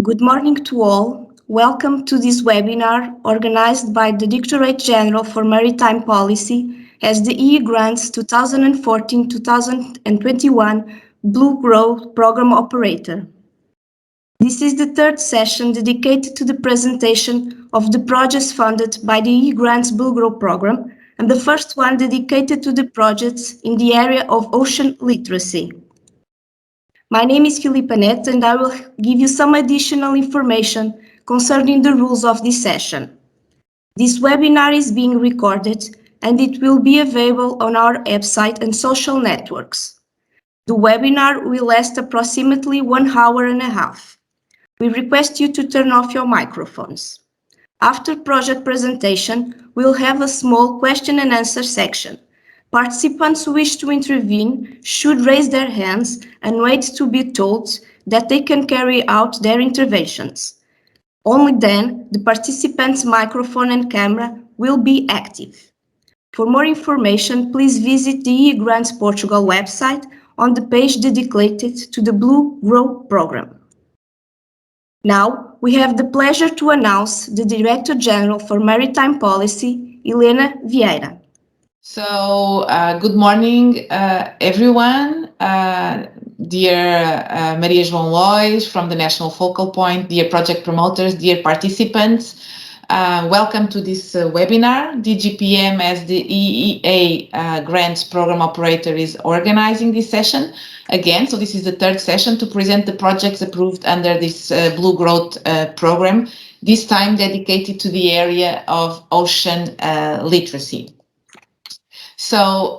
Good morning to all. Welcome to this webinar organized by the Directorate General for Maritime Policy as the EE Grants 2014-2021 Blue Growth Program Operator. This is the third session dedicated to the presentation of the projects funded by the EE Grants Blue Growth Program and the first one dedicated to the projects in the area of ocean literacy. My name is Filipa Neto and I will give you some additional information concerning the rules of this session. This webinar is being recorded and it will be available on our website and social networks. The webinar will last approximately 1 hour and a half. We request you to turn off your microphones. After project presentation, we'll have a small question and answer section. Participants who wish to intervene should raise their hands and wait to be told that they can carry out their interventions. Only then the participant's microphone and camera will be active. For more information, please visit the EE Grants Portugal website on the page dedicated to the Blue Growth Program. Now, we have the pleasure to announce the Director General for Maritime Policy, Helena Vieira. So, good morning, everyone. Dear Maria João Lois from the National Focal Point, dear project promoters, dear participants, welcome to this webinar. DGPM, as the EEA Grants Program Operator, is organizing this session again. So this is the third session to present the projects approved under this Blue Growth Program, this time dedicated to the area of ocean literacy. So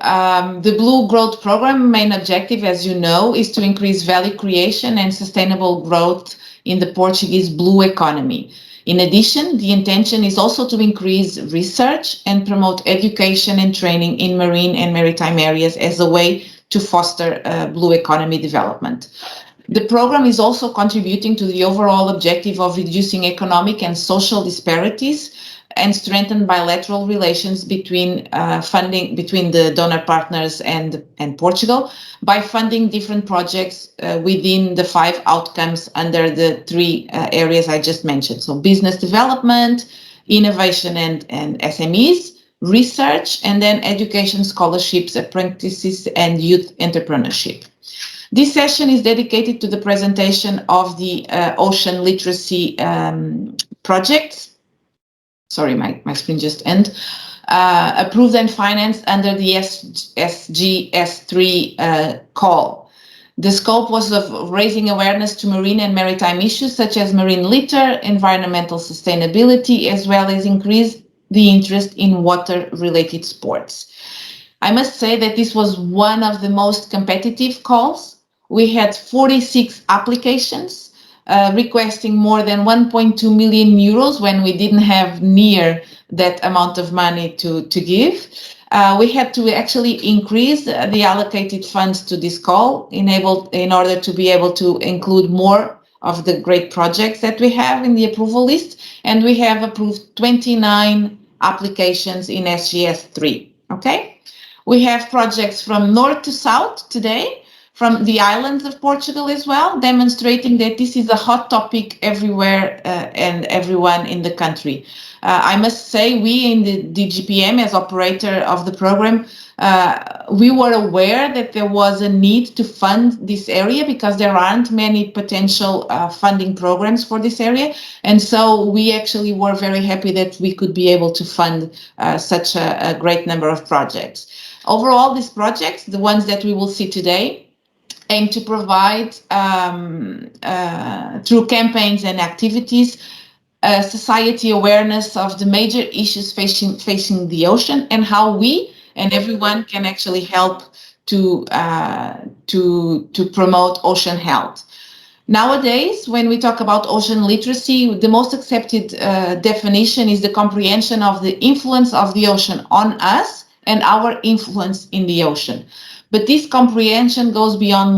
the Blue Growth Program main objective, as you know, is to increase value creation and sustainable growth in the Portuguese blue economy. In addition, the intention is also to increase research and promote education and training in marine and maritime areas as a way to foster blue economy development. The program is also contributing to the overall objective of reducing economic and social disparities and strengthen bilateral relations between funding between the donor partners and Portugal by funding different projects within the 5 outcomes under the 3 areas I just mentioned. So business development, innovation and SMEs, research, and then education, scholarships, apprentices, and youth entrepreneurship. This session is dedicated to the presentation of the ocean literacy projects. Sorry, my screen just ended. Approved and financed under the SGS3 call. The scope was of raising awareness to marine and maritime issues such as marine litter, environmental sustainability, as well as increase the interest in water-related sports. I must say that this was one of the most competitive calls. We had 46 applications. Requesting more than 1.2 million euros when we didn't have near that amount of money to give. We had to actually increase the allocated funds to this call in order to be able to include more of the great projects that we have in the approval list. And we have approved 29 applications in SGS3, okay? We have projects from north to south today, from the islands of Portugal as well, demonstrating that this is a hot topic everywhere and everyone in the country. I must say we in the DGPM as operator of the program, we were aware that there was a need to fund this area because there aren't many potential funding programs for this area. And so we actually were very happy that we could be able to fund such a great number of projects. Overall, these projects, the ones that we will see today, aim to provide, through campaigns and activities, society awareness of the major issues facing the ocean and how we and everyone can actually help to promote ocean health. Nowadays, when we talk about ocean literacy, the most accepted definition is the comprehension of the influence of the ocean on us and our influence in the ocean. But this comprehension goes beyond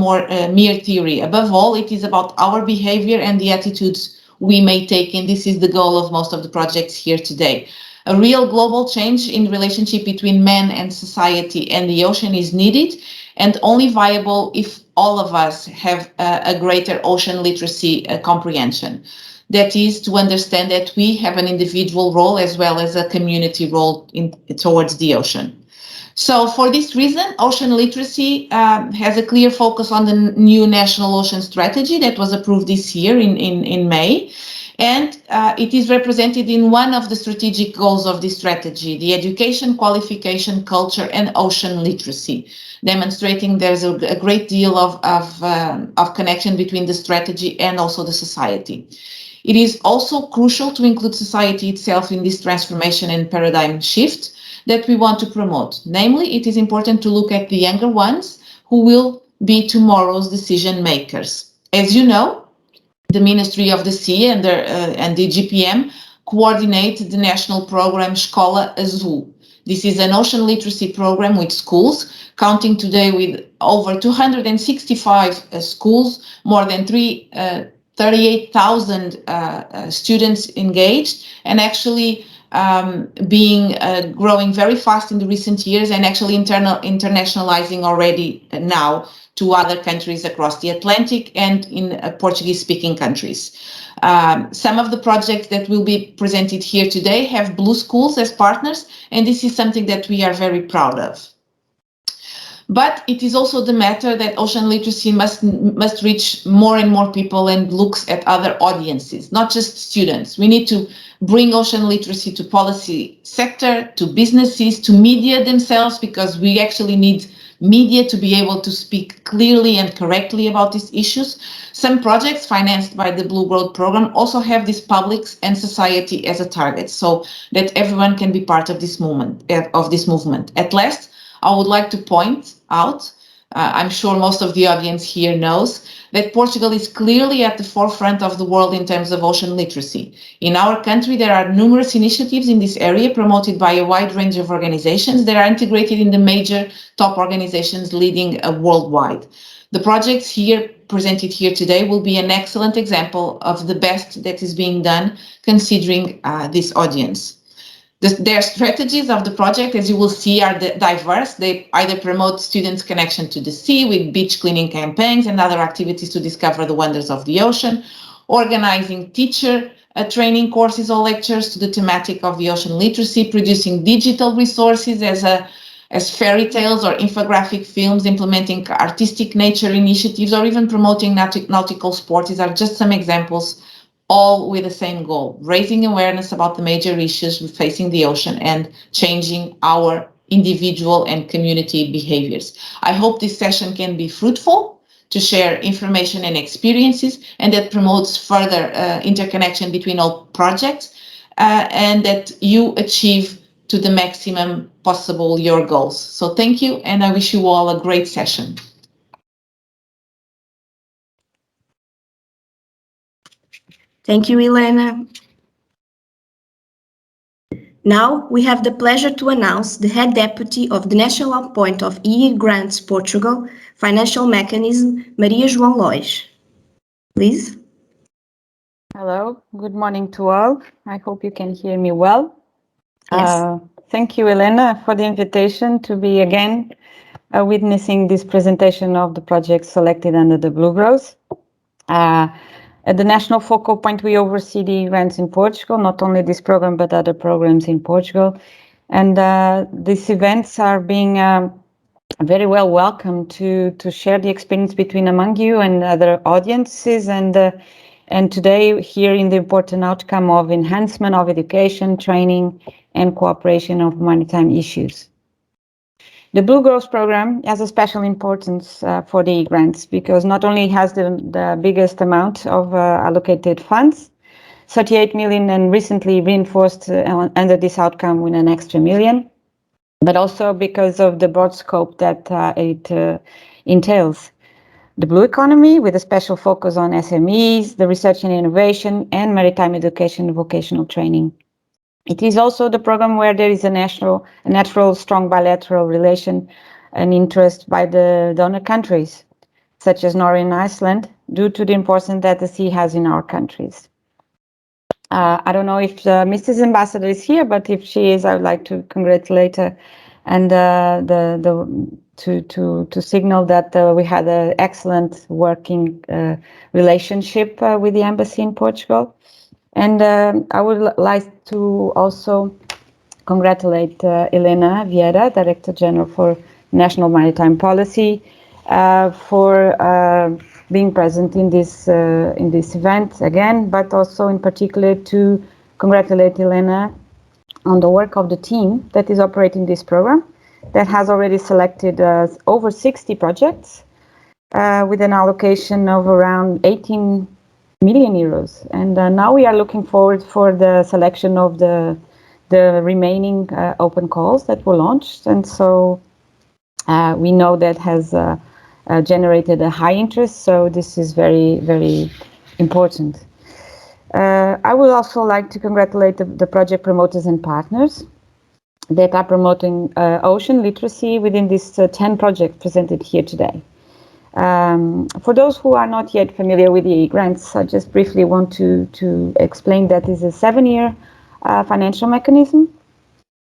mere theory. Above all, it is about our behavior and the attitudes we may take, and this is the goal of most of the projects here today. A real global change in relationship between man and society and the ocean is needed, and only viable if all of us have a greater ocean literacy comprehension. That is, to understand that we have an individual role as well as a community role towards the ocean. So for this reason, ocean literacy has a clear focus on the new National Ocean Strategy that was approved this year in May. And it is represented in one of the strategic goals of this strategy, the education, qualification, culture, and ocean literacy, demonstrating there's a great deal of connection between the strategy and also the society. It is also crucial to include society itself in this transformation and paradigm shift that we want to promote. Namely, it is important to look at the younger ones who will be tomorrow's decision makers. As you know, the Ministry of the Sea and the GPM coordinate the national program Escola Azul. This is an ocean literacy program with schools, counting today with over 265 schools, more than 38,000 students engaged, and actually growing very fast in the recent years, and actually internationalizing already now to other countries across the Atlantic and in Portuguese-speaking countries. Some of the projects that will be presented here today have Blue Schools as partners, and this is something that we are very proud of. But it is also the matter that ocean literacy must reach more and more people and looks at other audiences, not just students. We need to bring ocean literacy to policy sector, to businesses, to media themselves, because we actually need media to be able to speak clearly and correctly about these issues. Some projects financed by the Blue Growth Program also have this public and society as a target, so that everyone can be part of this movement. At last, I would like to point out, I'm sure most of the audience here knows, that Portugal is clearly at the forefront of the world in terms of ocean literacy. In our country, there are numerous initiatives in this area promoted by a wide range of organizations that are integrated in the major top organizations leading worldwide. The projects here presented here today will be an excellent example of the best that is being done considering this audience. Their strategies of the project, as you will see, are diverse. They either promote students' connection to the sea with beach cleaning campaigns and other activities to discover the wonders of the ocean, organizing teacher training courses or lectures to the thematic of the ocean literacy, producing digital resources as fairy tales or infographic films, implementing artistic nature initiatives, or even promoting nautical sports. These are just some examples, all with the same goal: raising awareness about the major issues facing the ocean and changing our individual and community behaviors. I hope this session can be fruitful to share information and experiences, and that promotes further interconnection between all projects, and that you achieve to the maximum possible your goals. So thank you, and I wish you all a great session. Thank you, Helena. Now we have the pleasure to announce the head deputy of the National Point of EEA Grants Portugal Financial Mechanism, Maria João Lois. Please. Hello, good morning to all. I hope you can hear me well. Yes. Thank you, Helena, for the invitation to be again witnessing this presentation of the projects selected under the Blue Growth. At the National Focal Point, we oversee the events in Portugal, not only this program, but other programs in Portugal. And these events are being very well welcomed to share the experience between among you and other audiences, and today hearing the important outcome of enhancement of education, training, and cooperation of maritime issues. The Blue Growth Program has a special importance for the grants because not only has the biggest amount of allocated funds, 38 million, and recently reinforced under this outcome with an extra million, but also because of the broad scope that it entails. The blue economy with a special focus on SMEs, the research and innovation, and maritime education and vocational training. It is also the program where there is a natural strong bilateral relation and interest by the donor countries, such as Norway and Iceland, due to the importance that the sea has in our countries. I don't know if Mrs. Ambassador is here, but if she is, I would like to congratulate her and to signal that we had an excellent working relationship with the embassy in Portugal. And I would like to also congratulate Elena Vieira, Director General for National Maritime Policy, for being present in this event again, but also in particular to congratulate Elena on the work of the team that is operating this program, that has already selected over 60 projects with an allocation of around 18 million euros. And now we are looking forward for the selection of the remaining open calls that were launched. And so we know that has generated a high interest, so this is very, very important. I would also like to congratulate the project promoters and partners that are promoting ocean literacy within these 10 projects presented here today. For those who are not yet familiar with the grants, I just briefly want to explain that this is a 7-year financial mechanism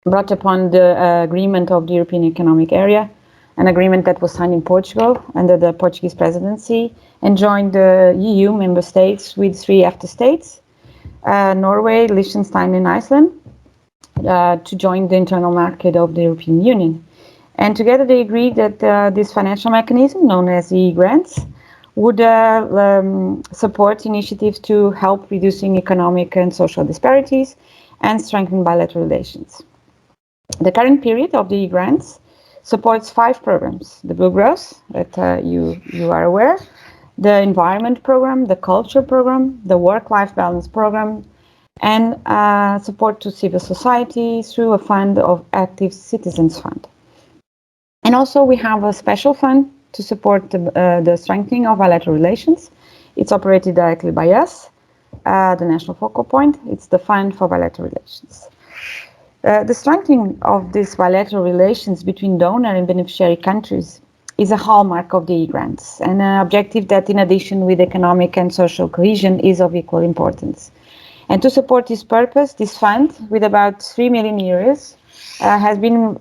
brought upon the agreement of the European Economic Area, an agreement that was signed in Portugal under the Portuguese presidency and joined the EU member states with 3 EFTA states, Norway, Liechtenstein and Iceland, to join the internal market of the European Union. And together they agreed that this financial mechanism, known as EE grants, would support initiatives to help reducing economic and social disparities and strengthen bilateral relations. The current period of the EE grants supports 5 programs: the Blue Growth, that you are aware, the Environment Program, the Culture Program, the Work-Life Balance Program, and support to civil society through a fund of Active Citizens Fund. And also we have a special fund to support the strengthening of bilateral relations. It's operated directly by us, the national focal point. It's the Fund for Bilateral Relations. The strengthening of these bilateral relations between donor and beneficiary countries is a hallmark of the EE grants, and an objective that, in addition with economic and social cohesion, is of equal importance. And to support this purpose, this fund, with about 3 million euros, has been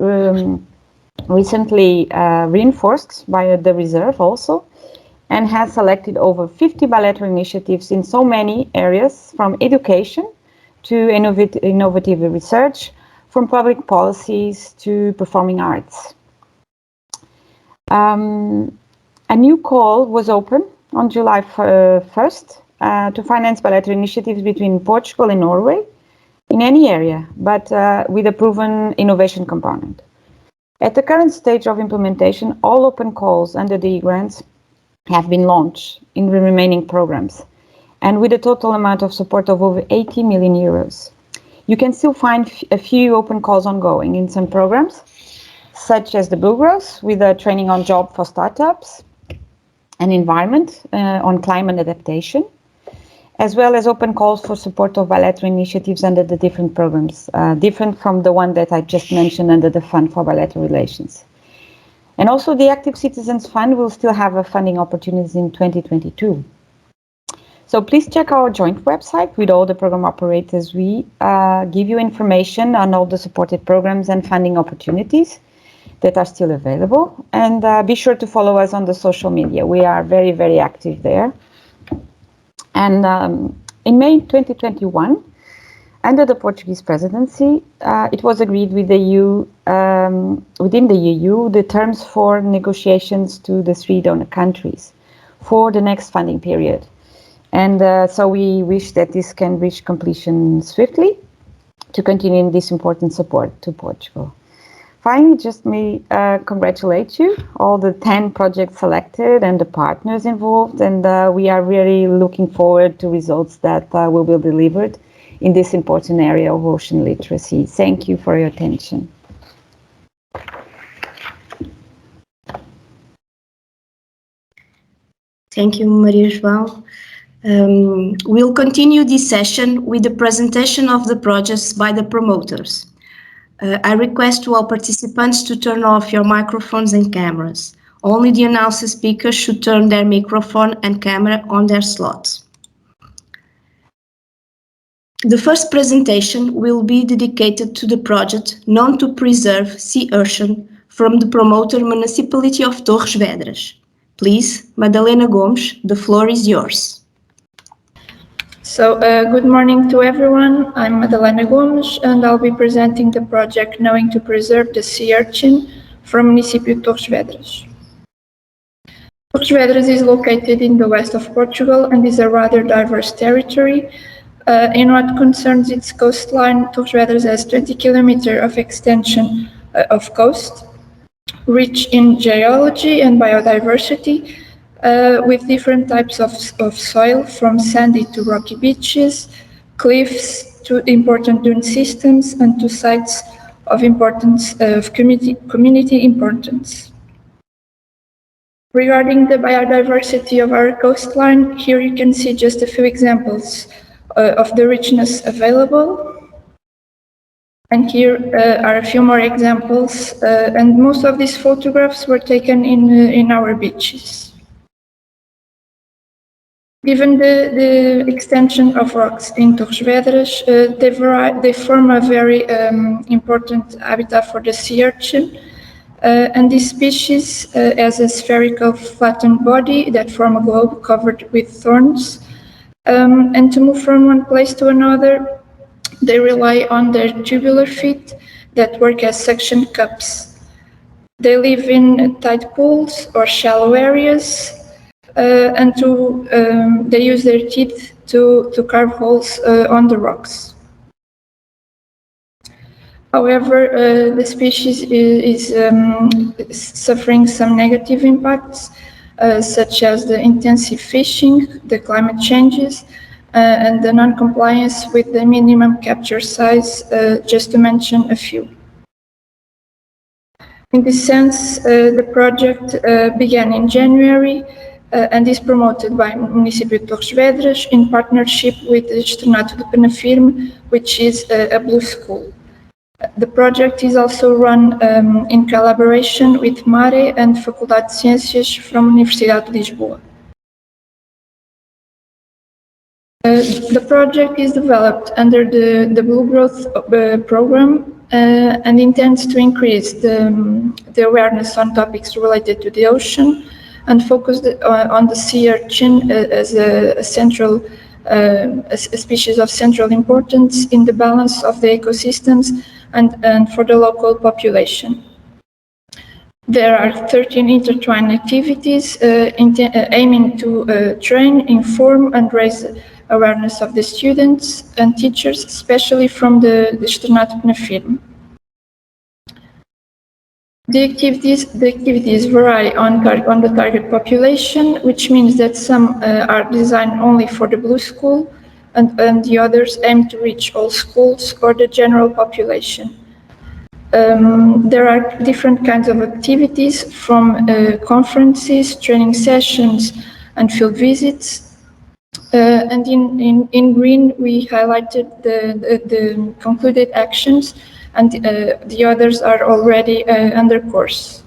recently reinforced by the reserve also, and has selected over 50 bilateral initiatives in so many areas, from education to innovative research, from public policies to performing arts. A new call was opened on July 1st to finance bilateral initiatives between Portugal and Norway in any area, but with a proven innovation component. At the current stage of implementation, all open calls under the grants have been launched in the remaining programs, and with a total amount of support of over 80 million euros. You can still find a few open calls ongoing in some programs, such as the Blue Growth, with a training on job for startups, and environment on climate adaptation, as well as open calls for support of bilateral initiatives under the different programs, different from the one that I just mentioned under the Fund for Bilateral Relations. And also the Active Citizens Fund will still have a funding opportunities in 2022. So please check our joint website with all the program operators. We give you information on all the supported programs and funding opportunities that are still available. And be sure to follow us on the social media. We are very, very active there. And in May 2021, under the Portuguese presidency, it was agreed with the EU, within the EU, the terms for negotiations to the 3 donor countries for the next funding period. And so we wish that this can reach completion swiftly to continue in this important support to Portugal. Finally, just me congratulate you, all the 10 projects selected and the partners involved, and we are really looking forward to results that will be delivered in this important area of ocean literacy. Thank you for your attention. Thank you, Maria João. We'll continue this session with the presentation of the projects by the promoters. I request to all participants to turn off your microphones and cameras. Only the announced speakers should turn their microphone and camera on their slots. The first presentation will be dedicated to the project known to preserve sea urchin from the promoter Municipality of Torres Vedras. Please, Madalena Gomes, the floor is yours. So, good morning to everyone. I'm Madalena Gomes, and I'll be presenting the project Knowing to Preserve the Sea Urchin from Município de Torres Vedras. Torres Vedras is located in the west of Portugal and is a rather diverse territory. In what concerns its coastline, Torres Vedras has 20 kilometers of extension of coast, rich in geology and biodiversity, with different types of soil, from sandy to rocky beaches, cliffs to important dune systems, and to sites of importance of community importance. Regarding the biodiversity of our coastline, here you can see just a few examples of the richness available. And here are a few more examples, and most of these photographs were taken in our beaches. Given the extension of rocks in Torres Vedras, they form a very important habitat for the sea urchin, and this species has a spherical flattened body that form a globe covered with thorns, and to move from one place to another, they rely on their tubular feet that work as suction cups. They live in tide pools or shallow areas, and they use their teeth to carve holes on the rocks. However, the species is suffering some negative impacts, such as the intensive fishing, the climate changes, and the non-compliance with the minimum capture size, just to mention a few. In this sense, the project began in January and is promoted by Município de Torres Vedras in partnership with the Externato de Penafirme, which is a blue school. The project is also run in collaboration with MARE and Faculdade de Ciências from Universidade de Lisboa. The project is developed under the Blue Growth Program and intends to increase the awareness on topics related to the ocean and focus on the sea urchin as a species of central importance in the balance of the ecosystems and for the local population. There are 13 intertwined activities aiming to train, inform, and raise awareness of the students and teachers, especially from the Externato de Penafirme. The activities vary on the target population, which means that some are designed only for the Blue School, and the others aim to reach all schools or the general population. There are different kinds of activities, from conferences, training sessions, and field visits. And in green, we highlighted the concluded actions, and the others are already under course.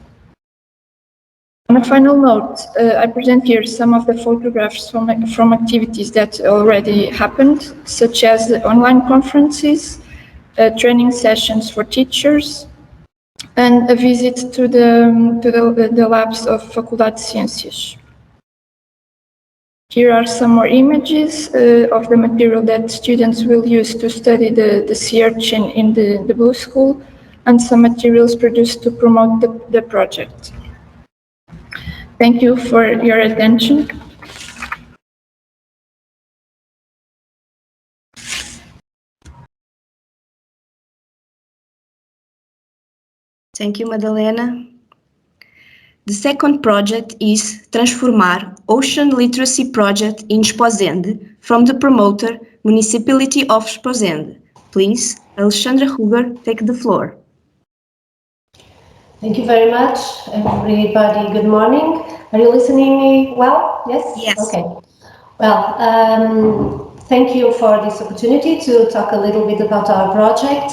On a final note, I present here some of the photographs from activities that already happened, such as the online conferences, training sessions for teachers, and a visit to the labs of Faculdade de Ciências. Here are some more images of the material that students will use to study the sea urchin in the Blue School, and some materials produced to promote the project. Thank you for your attention. Thank you, Madalena. The second project is Transformar Ocean Literacy Project in Esposende from the promoter Municipality of Esposende. Please, Alexandra Huger, take the floor. Thank you very much, everybody. Good morning. Are you listening me well? Yes? Yes. Okay. Well, thank you for this opportunity to talk a little bit about our project.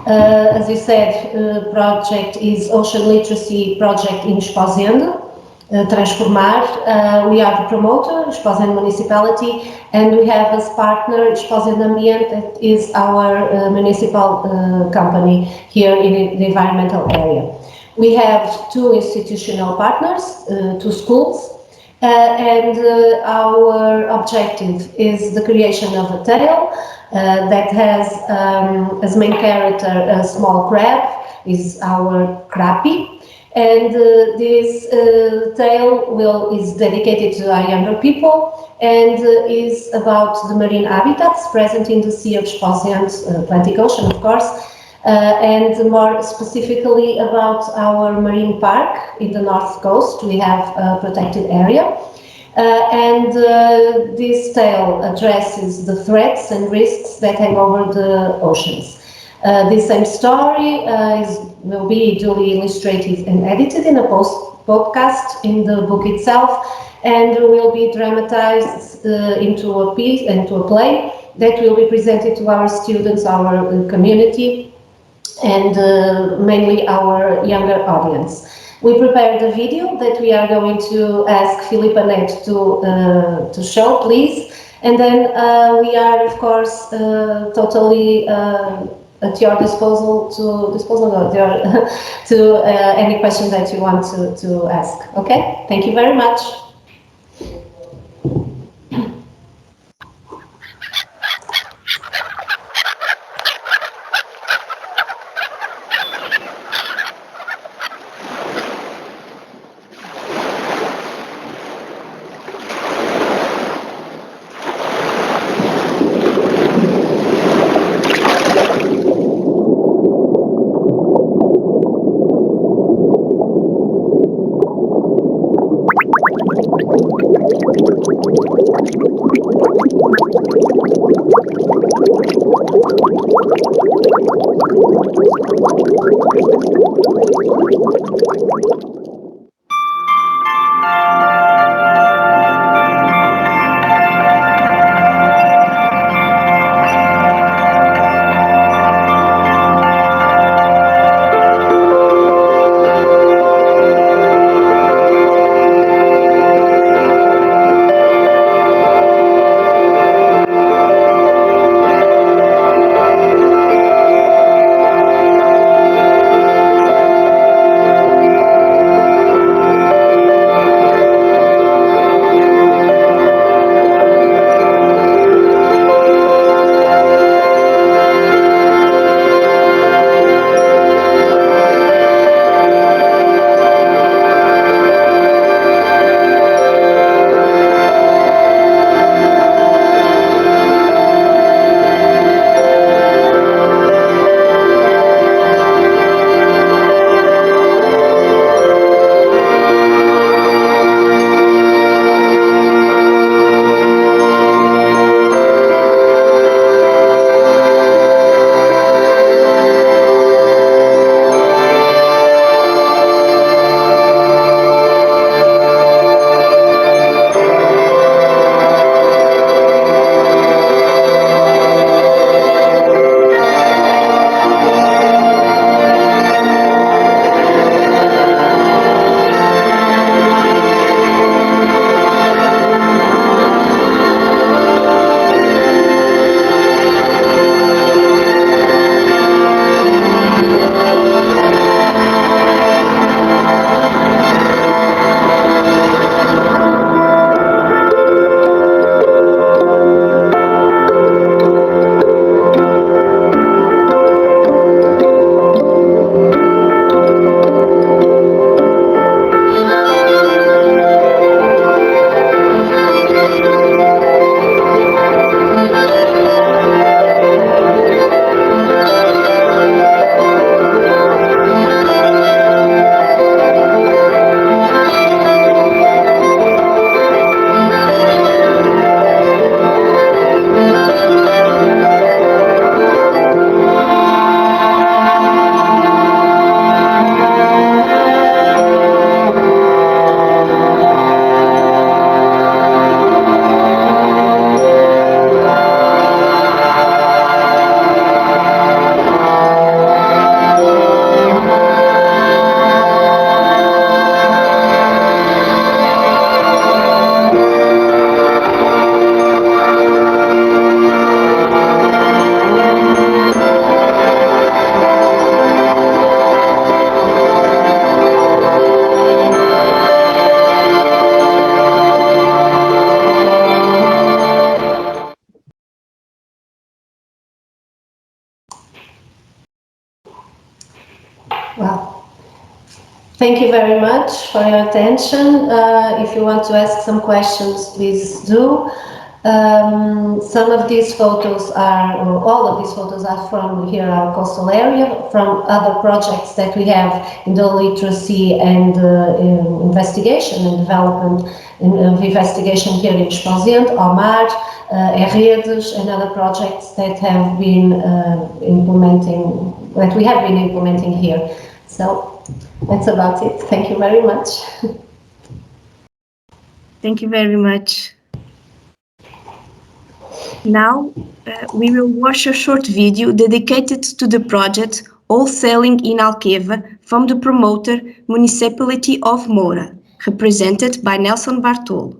As you said, the project is Ocean Literacy Project in Esposende. transformar. We are the promoter, Esposa Municipality, and we have as partner Esposa Ambiente, that is our municipal company here in the environmental area. We have two institutional partners, two schools, and our objective is the creation of a tale that has as main character a small crab, is our crappie. And this tale is dedicated to our younger people and is about the marine habitats present in the Sea of Esposa and Atlantic Ocean, of course, and more specifically about our marine park in the north coast. We have a protected area. This tale addresses the threats and risks that hang over the oceans. This same story will be duly illustrated and edited in a podcast in the book itself, and will be dramatized into a piece, into a play that will be presented to our students, our community, and mainly our younger audience. We prepared a video that we are going to ask Philippa Net to show, please, and then we are, of course, totally at your disposal to any question that you want to ask. Okay, thank you very much. Thank you very much for your attention. If you want to ask some questions, please do. Some of these photos are, or all of these photos are from here, our coastal area, from other projects that we have in the literacy and investigation and development of investigation here in Esposende, Omar, Redes, and other projects that have been we have been implementing here. So that's about it. Thank you very much. Thank you very much. Now, we will watch a short video dedicated to the project Wholesaling in Alqueva from the promoter Municipality of Moura, represented by Nelson Bartolo.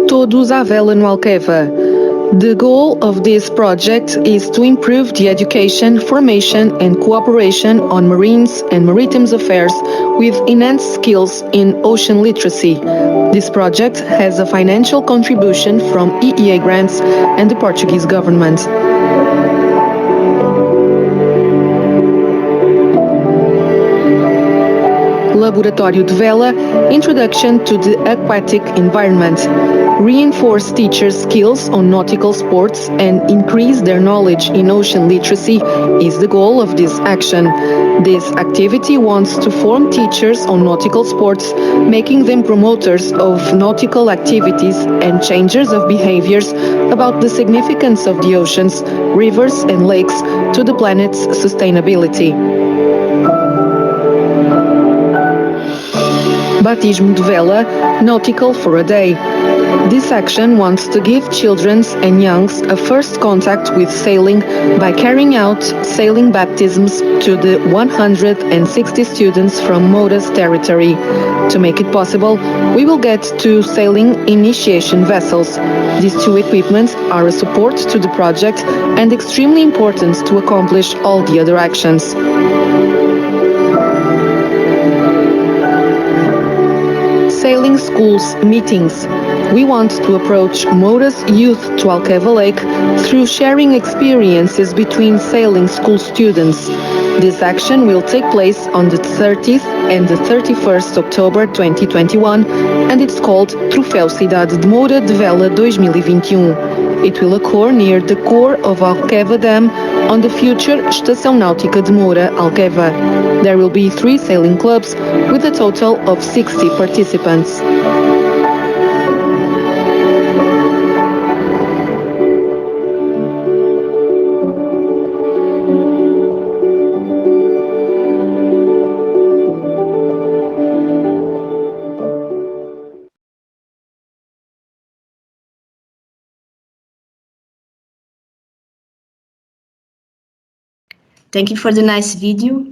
Todos à vela no Alqueva. The goal of this project is to improve the education, formation and cooperation on marines and maritime affairs with enhanced skills in ocean literacy. This project has a financial contribution from EEA grants and the Portuguese government. Laboratório de Vela, Introduction to the Aquatic Environment. Reinforce teachers' skills on nautical sports and increase their knowledge in ocean literacy is the goal of this action. This activity wants to form teachers on nautical sports, making them promoters of nautical activities and changers of behaviors about the significance of the oceans, rivers and lakes to the planet's sustainability. Batismo de Vela, Nautical for a Day. This action wants to give children and youngs a first contact with sailing by carrying out sailing baptisms to the 160 students from Moura's territory. To make it possible, we will get 2 sailing initiation vessels. These 2 equipments are a support to the project and extremely important to accomplish all the other actions. Sailing schools meetings. We want to approach Moura's youth to Alqueva Lake through sharing experiences between sailing school students. This action will take place on the 30th and the 31st October 2021 and it's called Troféu Cidade de Moura de Vela 2021. It will occur near the core of Alqueva Dam on the future Estação Náutica de Moura, Alqueva. There will be 3 sailing clubs with a total of 60 participants. Thank you for the nice video.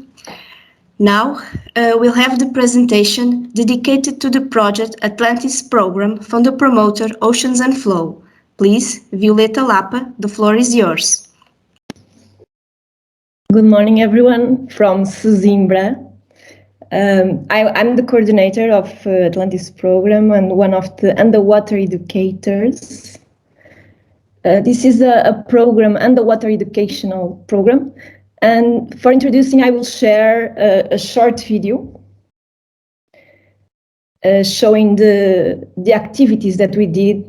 Now, we'll have the presentation dedicated to the project Atlantis Program from the promoter Oceans and Flow. Please, Violeta Lapa, the floor is yours. Good morning, everyone from Sesimbra. I'm the coordinator of Atlantis Program and one of the underwater educators. This is a program, underwater educational program. And for introducing, I will share a short video showing the activities that we did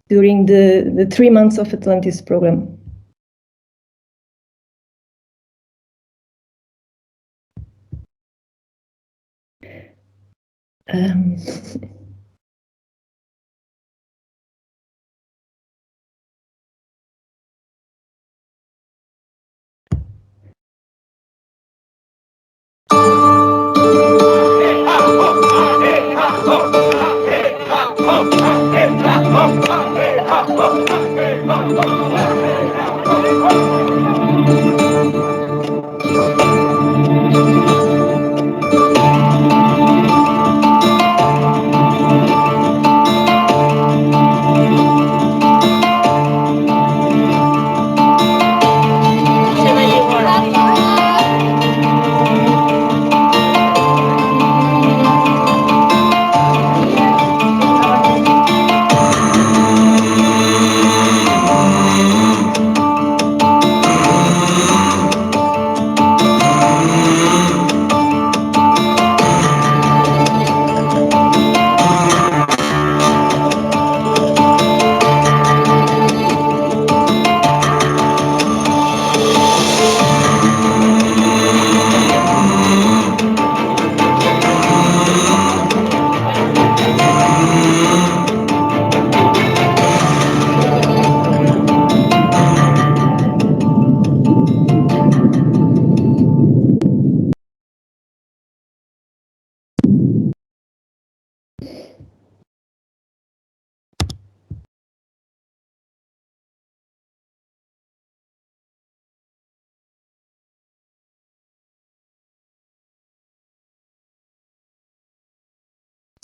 during the 3 months of Atlantis Program.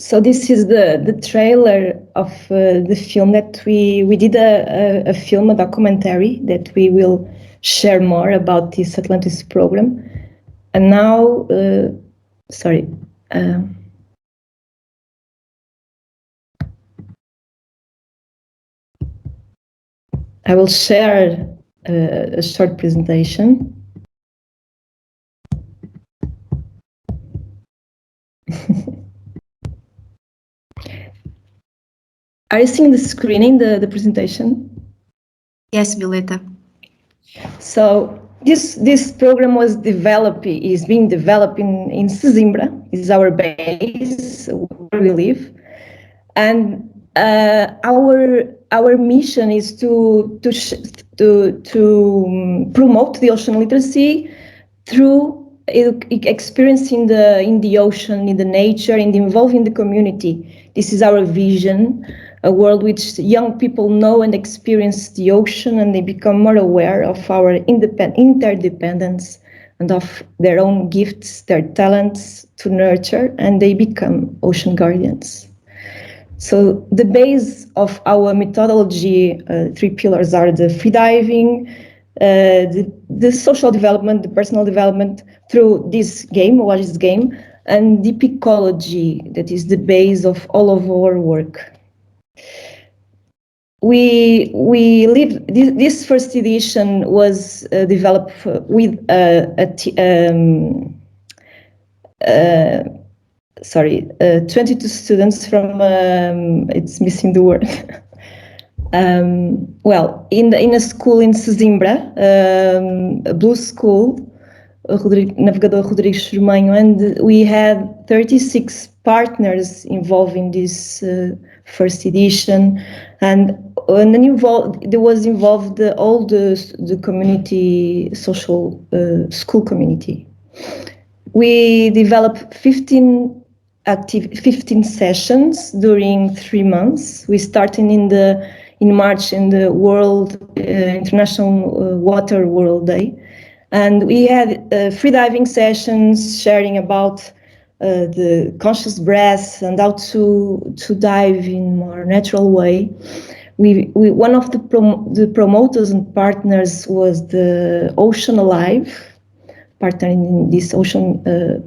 So this is the trailer of the film that we did a film, a documentary that we will share more about this Atlantis program. And now, I will share a short presentation. Are you seeing the screening, the presentation? Yes, Violeta. So this program is being developed in Sesimbra, is our base where we live, and our mission is to promote the ocean literacy through experience in the ocean, in the nature, and involving the community. This is our vision. A world which young people know and experience the ocean, and they become more aware of our interdependence and of their own gifts, their talents to nurture, and they become ocean guardians. So the base of our methodology, 3 pillars are the freediving, the social development, the personal development through this game, what is game, and deep ecology, that is the base of all of our work. This first edition was developed with 22 students from, it's missing the word. In a school in Sesimbra, a blue school, Navegador Rodrigues Churmanho, and we had 36 partners involved in this first edition, and there was involved all the community, social school community. We developed 15 sessions during 3 months. We started in March in the World International Water World Day, and we had freediving sessions sharing about the conscious breath and how to dive in more natural way. One of the promoters and partners was the Ocean Alive, partner in this ocean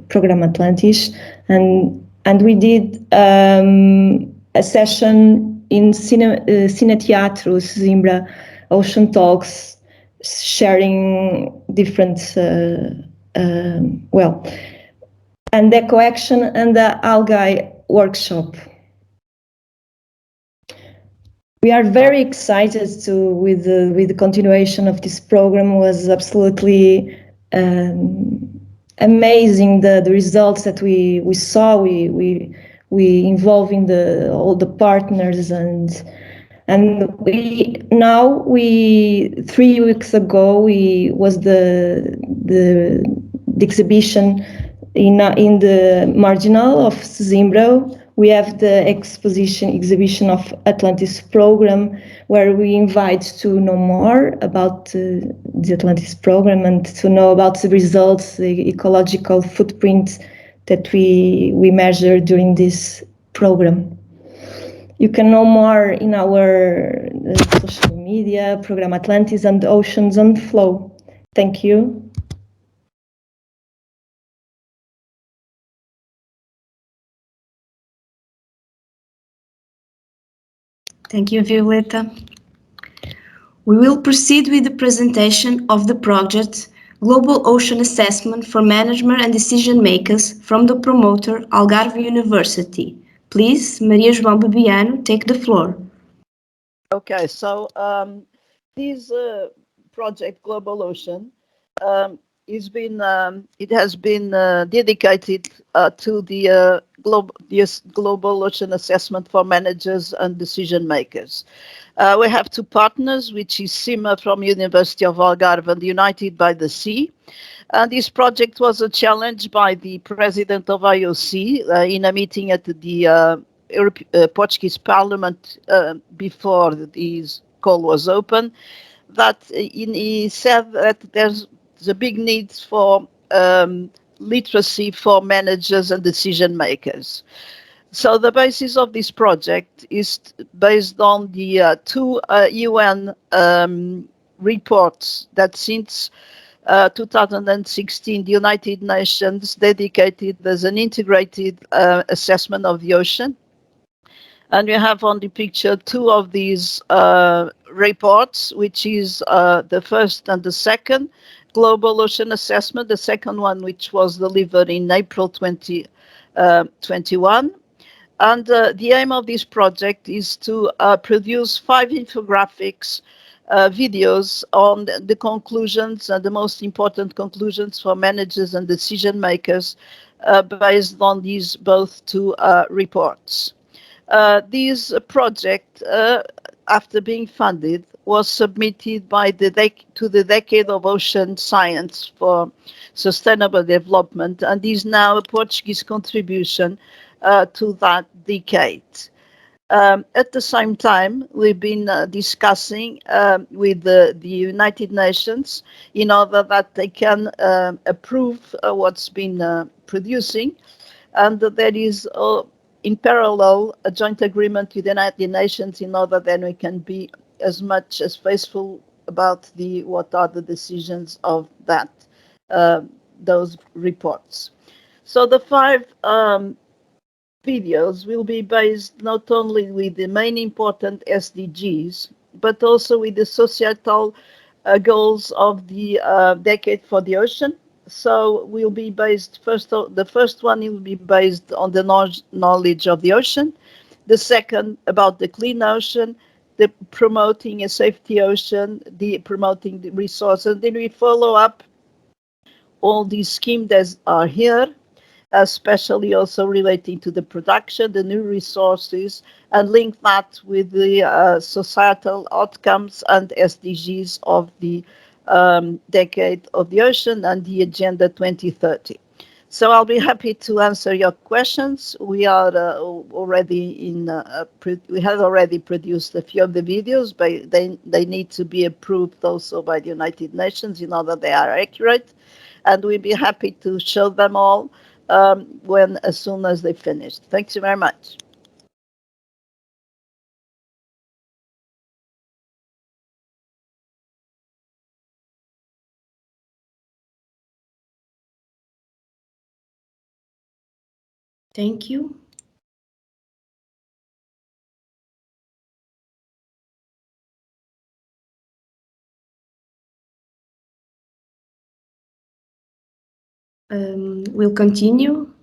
program Atlantis, and we did a session in Cine Teatro Sesimbra, Ocean Talks, sharing different and Deco Action and the Algae workshop. We are very excited with the continuation of this program. It was absolutely amazing the results that we saw. We involving all the partners and 3 weeks ago was the exhibition in the marginal of Sesimbra. We have the exhibition of Atlantis program, where we invite to know more about the Atlantis program and to know about the results, the ecological footprint that we measure during this program. You can know more in our social media, Program Atlantis and Oceans on Flow. Thank you. Thank you, Violeta. We will proceed with the presentation of the project Global Ocean Assessment for Management and Decision Makers from the promoter Algarve University. Please, Maria João Bebiano, take the floor. Okay, so this project Global Ocean it has been dedicated to the Global Ocean Assessment for Managers and Decision Makers. We have 2 partners, which is CIMA from University of Algarve and United by the Sea. And this project was a challenge by the president of IOC in a meeting at the Portuguese Parliament before this call was open, that he said that there's a big need for literacy for managers and decision makers. So the basis of this project is based on the two UN reports that since 2016 the United Nations dedicated as an integrated assessment of the ocean. And we have on the picture two of these reports, which is the first and the second Global Ocean Assessment, the second one which was delivered in April 2021. And the aim of this project is to produce 5 infographics, videos on the conclusions and the most important conclusions for managers and decision makers based on these both two reports. This project, after being funded, was submitted by to the Decade of Ocean Science for Sustainable Development, and is now a Portuguese contribution to that decade. At the same time, we've been discussing with the United Nations in order that they can approve what's been producing, and there is in parallel a joint agreement with the United Nations in order that we can be as much as faithful about what are the decisions of that those reports. So the 5 videos will be based not only with the main important SDGs, but also with the societal goals of the Decade for the Ocean. So we'll be based the first one will be based on the knowledge of the ocean, the second about the clean ocean, the promoting a safety ocean, the promoting the resources, and then we follow up all these schemes that are here, especially also relating to the production, the new resources, and link that with the societal outcomes and SDGs of the Decade of the Ocean and the Agenda 2030. So I'll be happy to answer your questions. We are already we have already produced a few of the videos, but they need to be approved also by the United Nations in order they are accurate, and we'll be happy to show them all as soon as they finish. Thank you very much. Thank you. We'll continue.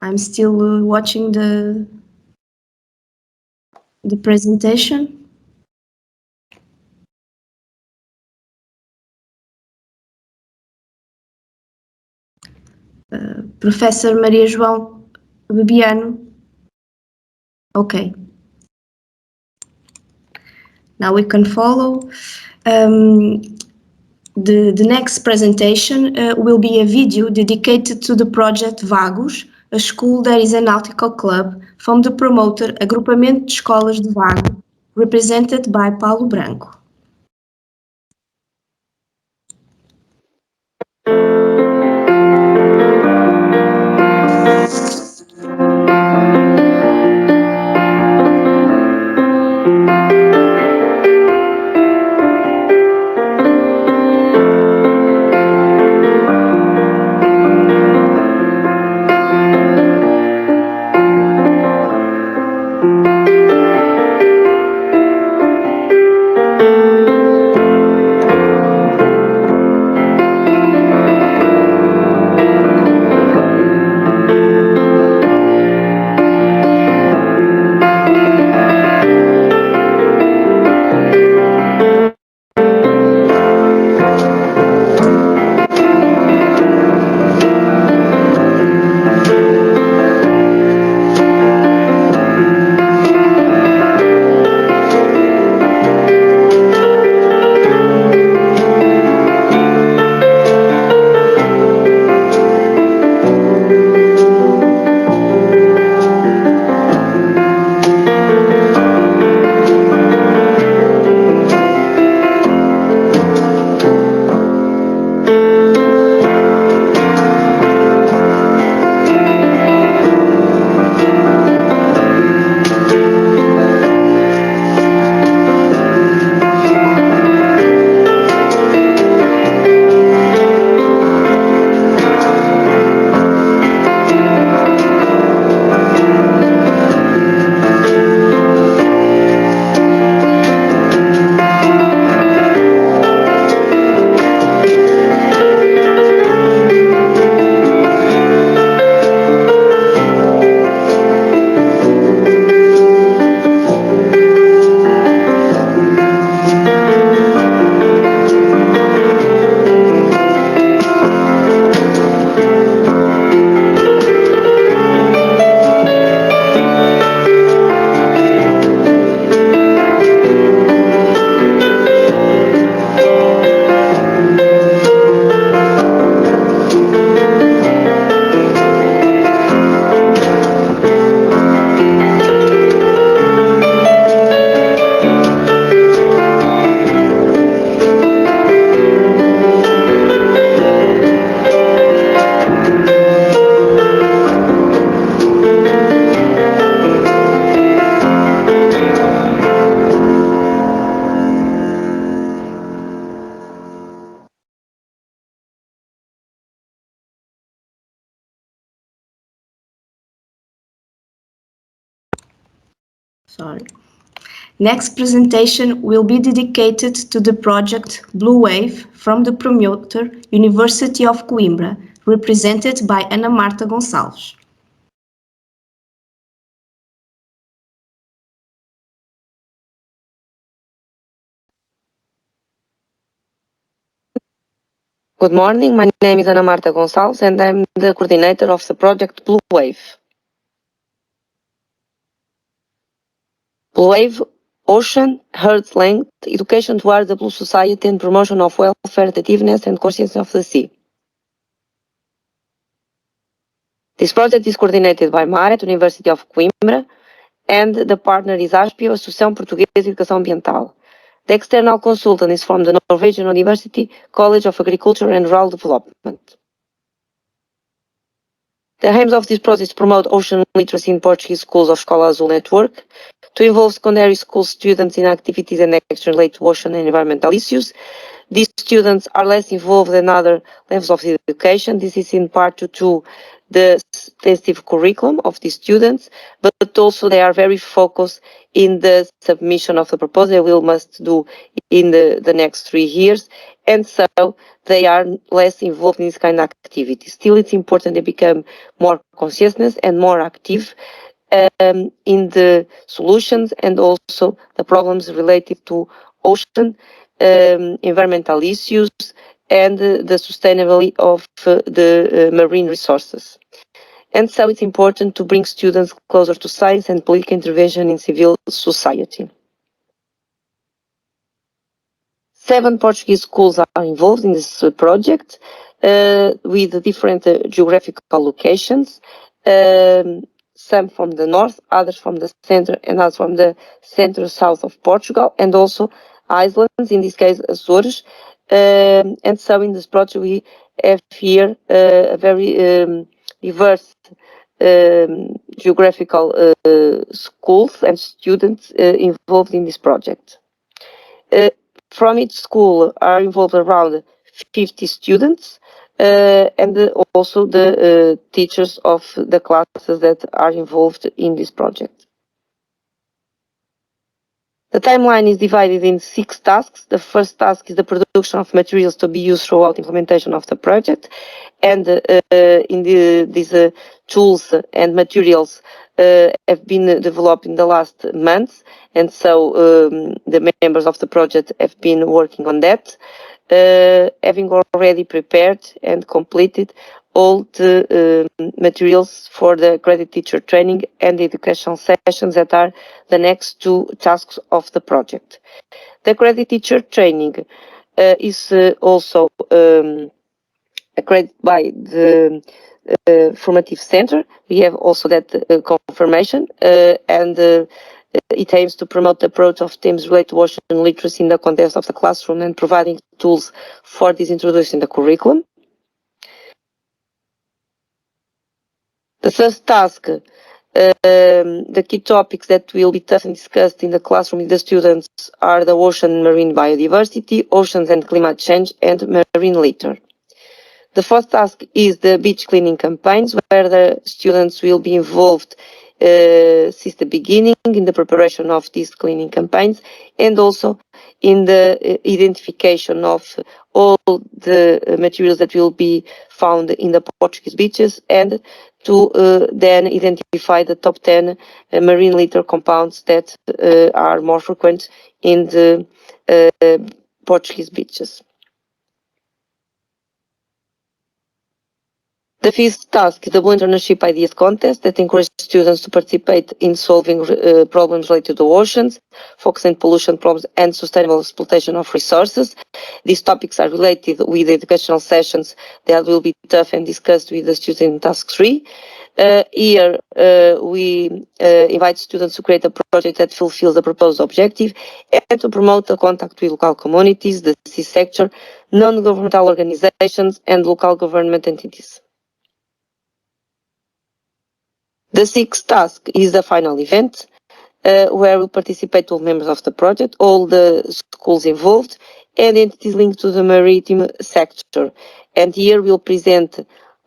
I'm still watching the presentation. Professor Maria João Bebiano. Okay. Now we can follow. The next presentation will be a video dedicated to the project Vagos, a school that is a nautical club from the promoter Agrupamento de Escolas de Vago, represented by Paulo Branco. Sorry. Next presentation will be dedicated to the project Blue Wave from the promoter University of Coimbra, represented by Ana Marta Gonçalves. Good morning, my name is Ana Marta Gonçalves and I'm the coordinator of the project Blue Wave. Blue Wave, Ocean, Earth Length, Education towards the Blue Society and Promotion of Welfare, Attentiveness and Conscience of the Sea. This project is coordinated by MARE at the University of Coimbra and the partner is ASPIO, Associação Portuguesa de Educação Ambiental. The external consultant is from the Norwegian University College of Agriculture and Rural Development. The aims of this project is to promote ocean literacy in Portuguese schools of Escola Azul network, to involve secondary school students in activities and actions related to ocean and environmental issues. These students are less involved than other levels of education. This is in part due to the extensive curriculum of these students, but also they are very focused in the submission of the proposal they must do in the next 3 years, and so they are less involved in this kind of activity. Still, it's important they become more conscious and more active in the solutions and also the problems related to ocean, environmental issues, and the sustainability of the marine resources. And so it's important to bring students closer to science and political intervention in civil society. 7 Portuguese schools are involved in this project with different geographical locations, some from the north, others from the center, and others from the center-south of Portugal, and also islands, in this case Azores. And so in this project we have here a very diverse geographical schools and students involved in this project. From each school are involved around 50 students and also the teachers of the classes that are involved in this project. The timeline is divided in 6 tasks. The first task is the production of materials to be used throughout implementation of the project. And these tools and materials have been developed in the last months. And so the members of the project have been working on that, having already prepared and completed all the materials for the credit teacher training and the educational sessions that are the next 2 tasks of the project. The credit teacher training is also accredited by the formative center. We have also that confirmation and it aims to promote the approach of themes related to ocean literacy in the context of the classroom and providing tools for this introduced in the curriculum. The first task, the key topics that will be taught and discussed in the classroom with the students are the ocean and marine biodiversity, oceans and climate change, and marine litter. The fourth task is the beach cleaning campaigns, where the students will be involved since the beginning in the preparation of these cleaning campaigns and also in the identification of all the materials that will be found in the Portuguese beaches and to then identify the top 10 marine litter compounds that are more frequent in the Portuguese beaches. The fifth task is the Blue Internship Ideas Contest that encourages students to participate in solving problems related to oceans, focusing on pollution problems and sustainable exploitation of resources. These topics are related with the educational sessions that will be tough and discussed with the students in Task 3. Here we invite students to create a project that fulfills the proposed objective and to promote the contact with local communities, the sea sector, non-governmental organizations and local government entities. The sixth task is the final event, where will participate all members of the project, all the schools involved, and entities linked to the maritime sector. And here we'll present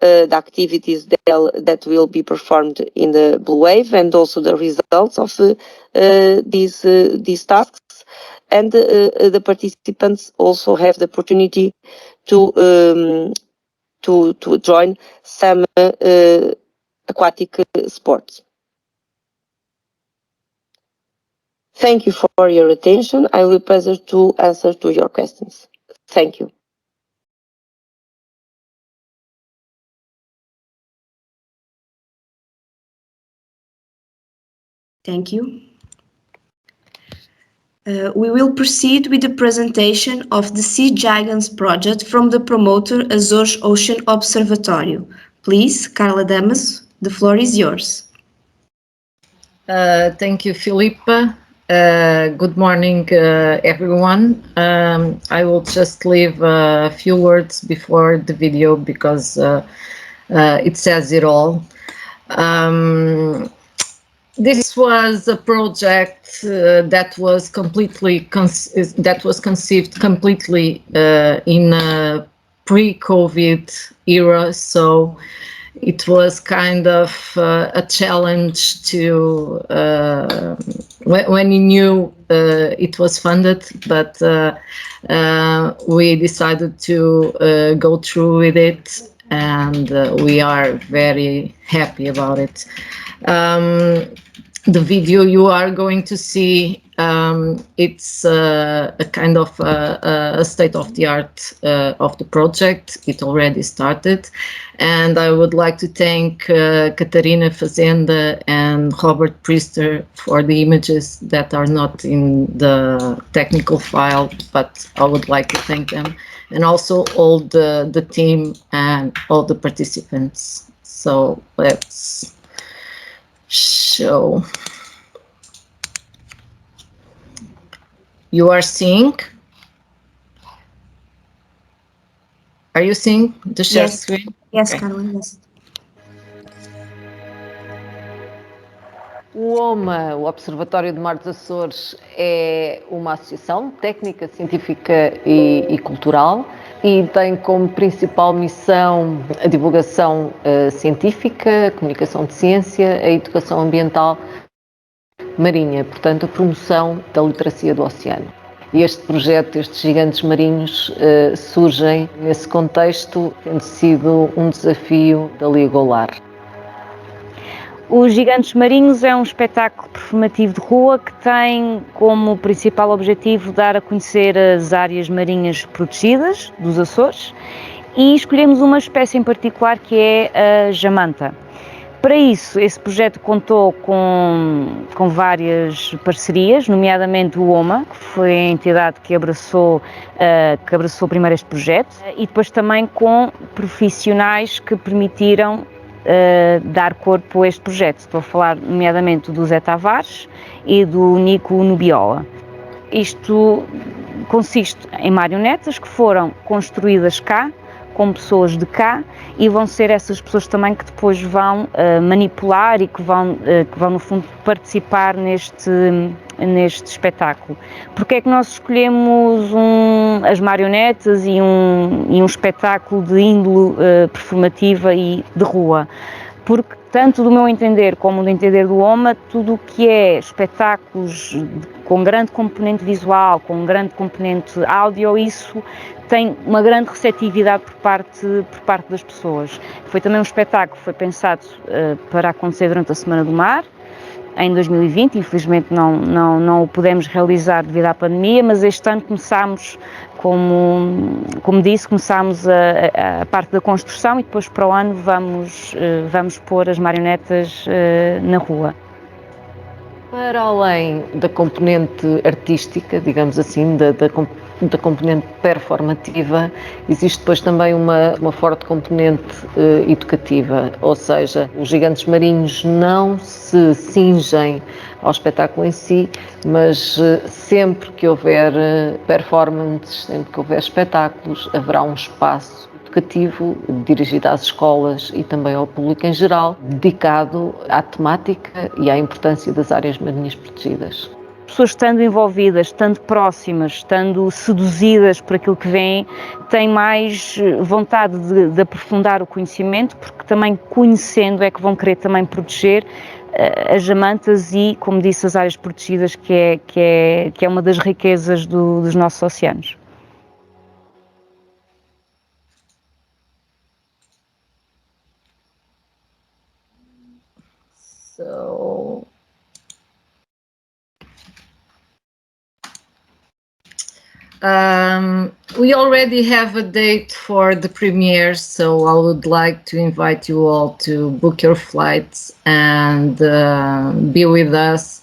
the activities that will be performed in the Blue Wave and also the results of these tasks. And the participants also have the opportunity to join some aquatic sports. Thank you for your attention. I will be pleased to answer to your questions. Thank you. Thank you. We will proceed with the presentation of the Sea Giants project from the promoter Azul Ocean Observatory. Please, Carla Damas, the floor is yours. Thank you, Filipa. Good morning, everyone. I will just leave a few words before the video because it says it all. This was a project that was conceived completely in a pre-COVID era, so it was kind of a challenge to when you knew it was funded, but we decided to go through with it, and we are very happy about it. The video you are going to see, it's a kind of a state-of-the-art of the project. It already started, and I would like to thank Catarina Fazenda and Robert Priester for the images that are not in the technical file, but I would like to thank them, and also all the team and all the participants. So let's show. You are seeing? Are you seeing the share screen? Yes, Okay. Carla, yes. O OMA, o Observatório do Mar dos Açores, é uma associação técnica, científica e cultural e tem como principal missão a divulgação científica, a comunicação de ciência, a educação ambiental marinha, portanto a promoção da literacia do oceano. E este projeto, estes gigantes marinhos, surgem nesse contexto, tendo sido um desafio da Liga Golar. Os Gigantes Marinhos é um espetáculo performativo de rua que tem como principal objetivo dar a conhecer as áreas marinhas protegidas dos Açores e escolhemos uma espécie em particular que é a jamanta. Para isso, esse projeto contou com várias parcerias, nomeadamente o OMA, que foi a entidade que abraçou primeiro este projeto, e depois também com profissionais que permitiram dar corpo a este projeto. Estou a falar nomeadamente do Zé Tavares e do Nico Nubiola. Isto consiste em marionetas que foram construídas cá, com pessoas de cá, e vão ser essas pessoas também que depois vão manipular e que vão no fundo participar neste espetáculo. Porque é que nós escolhemos as marionetas e um espetáculo de índole performativa e de rua? Porque tanto do meu entender como do entender do OMA, tudo o que é espetáculos com grande componente visual, com grande componente áudio, isso tem uma grande receptividade por parte das pessoas. Foi também um espetáculo que foi pensado para acontecer durante a Semana do Mar, em 2020, infelizmente não o pudemos realizar devido à pandemia, mas este ano começámos, como disse, começámos a parte da construção e depois para o ano vamos pôr as marionetas na rua. Para além da componente artística, digamos assim, da componente performativa, existe depois também uma forte componente educativa, ou seja, os gigantes marinhos não se cingem ao espetáculo em si, mas sempre que houver performances, sempre que houver espetáculos, haverá um espaço educativo dirigido às escolas e também ao público em geral, dedicado à temática e à importância das áreas marinhas protegidas. pessoas estando envolvidas, estando próximas, estando seduzidas por aquilo que vêm, têm mais vontade de aprofundar o conhecimento, porque também conhecendo é que vão querer também proteger as jamantas e, como disse, as áreas protegidas, que é uma das riquezas dos nossos oceanos. So, we already have a date for the premiere, so I would like to invite you all to book your flights and be with us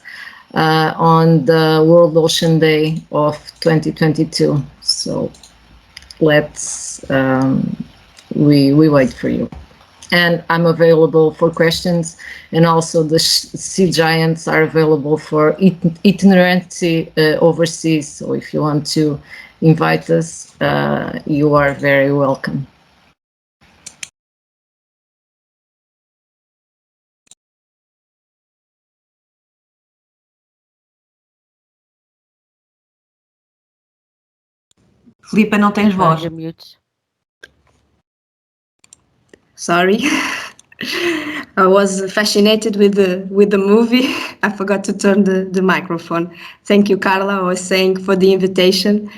on the World Ocean Day of 2022. So let's, we wait for you. And I'm available for questions, and also the Sea Giants are available for itinerancy overseas. So if you want to invite us, you are very welcome. Filipa, não tens voz. Sorry. I was fascinated with the movie. I forgot to turn the microphone. Thank you, Carla. I was saying for the invitation.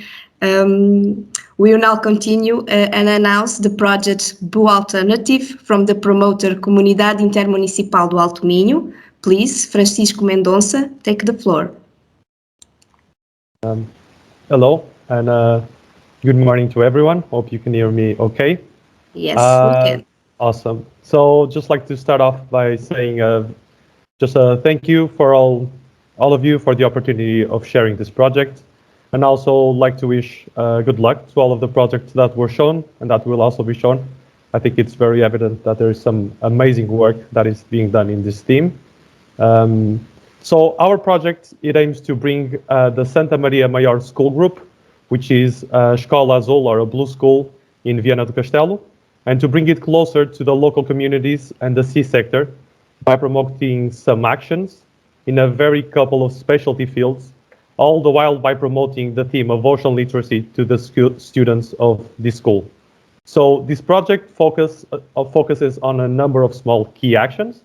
We will now continue and announce the project Blue Alternative from the promoter Comunidade Intermunicipal do Alto Minho. Please, Francisco Mendonça, take the floor. Hello, and good morning to everyone. Hope you can hear me okay. Yes, we can. Awesome. So just like to start off by saying just thank you for all of you for the opportunity of sharing this project, and also like to wish good luck to all of the projects that were shown and that will also be shown. I think it's very evident that there is some amazing work that is being done in this team. So our project, it aims to bring the Santa Maria Maior School Group, which is Escola Azul, or a blue school in Viana do Castelo, and to bring it closer to the local communities and the sea sector by promoting some actions in a very couple of specialty fields, all the while by promoting the theme of ocean literacy to the students of this school. So this project focuses on a number of small key actions.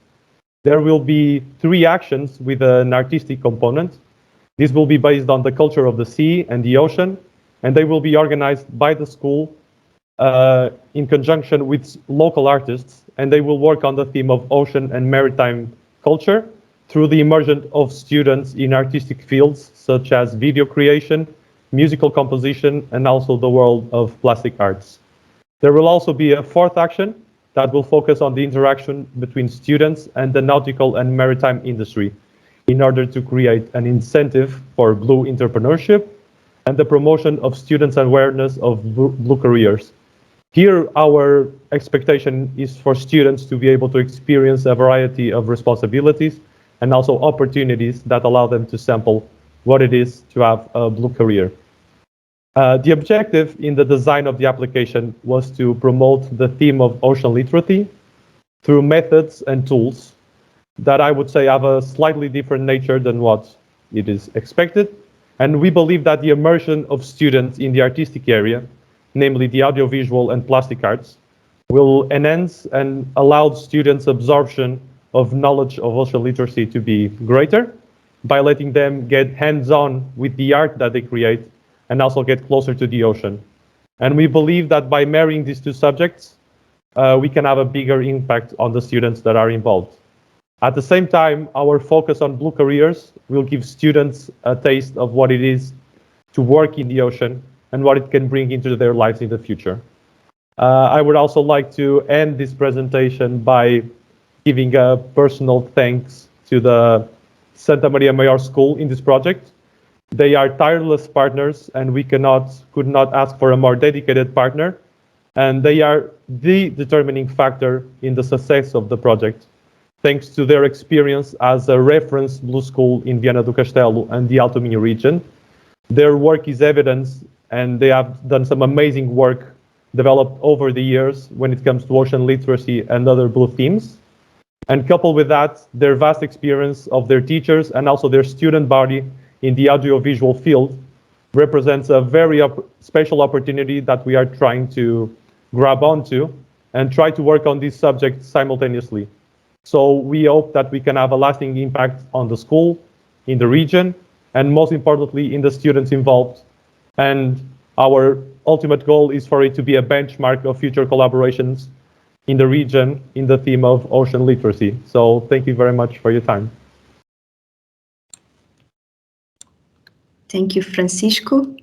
There will be 3 actions with an artistic component. This will be based on the culture of the sea and the ocean, and they will be organized by the school in conjunction with local artists, and they will work on the theme of ocean and maritime culture through the immersion of students in artistic fields such as video creation, musical composition, and also the world of plastic arts. There will also be a 4th action that will focus on the interaction between students and the nautical and maritime industry in order to create an incentive for blue entrepreneurship and the promotion of students' awareness of blue careers. Here, our expectation is for students to be able to experience a variety of responsibilities and also opportunities that allow them to sample what it is to have a blue career. The objective in the design of the application was to promote the theme of ocean literacy through methods and tools that I would say have a slightly different nature than what it is expected. And we believe that the immersion of students in the artistic area, namely the audiovisual and plastic arts, will enhance and allow students' absorption of knowledge of ocean literacy to be greater by letting them get hands-on with the art that they create and also get closer to the ocean. And we believe that by marrying these 2 subjects, we can have a bigger impact on the students that are involved. At the same time, our focus on blue careers will give students a taste of what it is to work in the ocean and what it can bring into their lives in the future. I would also like to end this presentation by giving a personal thanks to the Santa Maria Maior School in this project. They are tireless partners, and we could not ask for a more dedicated partner. And they are the determining factor in the success of the project, thanks to their experience as a reference blue school in Viana do Castelo and the Alto Minho region. Their work is evidence, and they have done some amazing work developed over the years when it comes to ocean literacy and other blue themes. And coupled with that, their vast experience of their teachers and also their student body in the audiovisual field represents a very special opportunity that we are trying to grab onto and try to work on these subjects simultaneously. So we hope that we can have a lasting impact on the school, in the region, and most importantly, in the students involved. And our ultimate goal is for it to be a benchmark of future collaborations in the region in the theme of ocean literacy. So thank you very much for your time. Thank you, Francisco.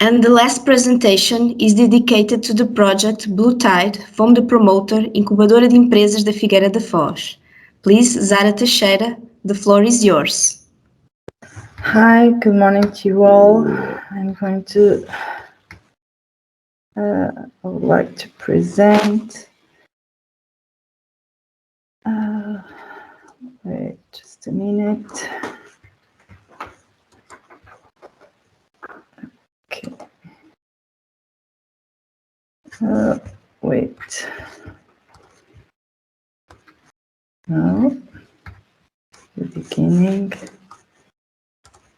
And the last presentation is dedicated to the project Blue Tide from the promoter Incubadora de Empresas da Figueira da Foz. Please, Zara Teixeira, the floor is yours. Hi, good morning to you all. I'm going to, I would like to present, wait just a minute. Okay. Wait. No. The beginning.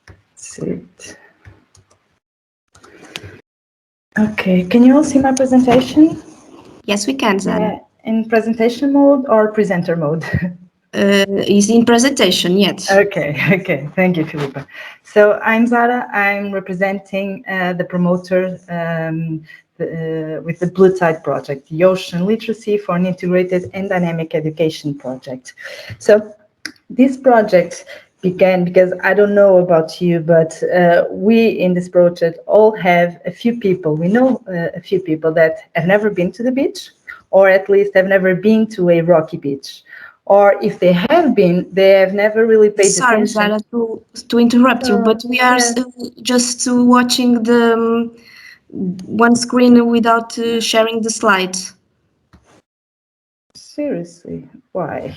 That's it. Okay, can you all see my presentation? Yes, we can, Zara. In presentation mode or presenter mode? Is in presentation, yes. Okay, thank you, Filipa. So I'm Zara, I'm representing the promoter with the Blue Tide project, the Ocean Literacy for an Integrated and Dynamic Education project. So this project began because I don't know about you, but we in this project all have a few people, we know a few people that have never been to the beach, or at least have never been to a rocky beach. Or if they have been, they have never really paid attention. Sorry, Zara, to interrupt you, but we are just watching the one screen without sharing the slides. Seriously, why?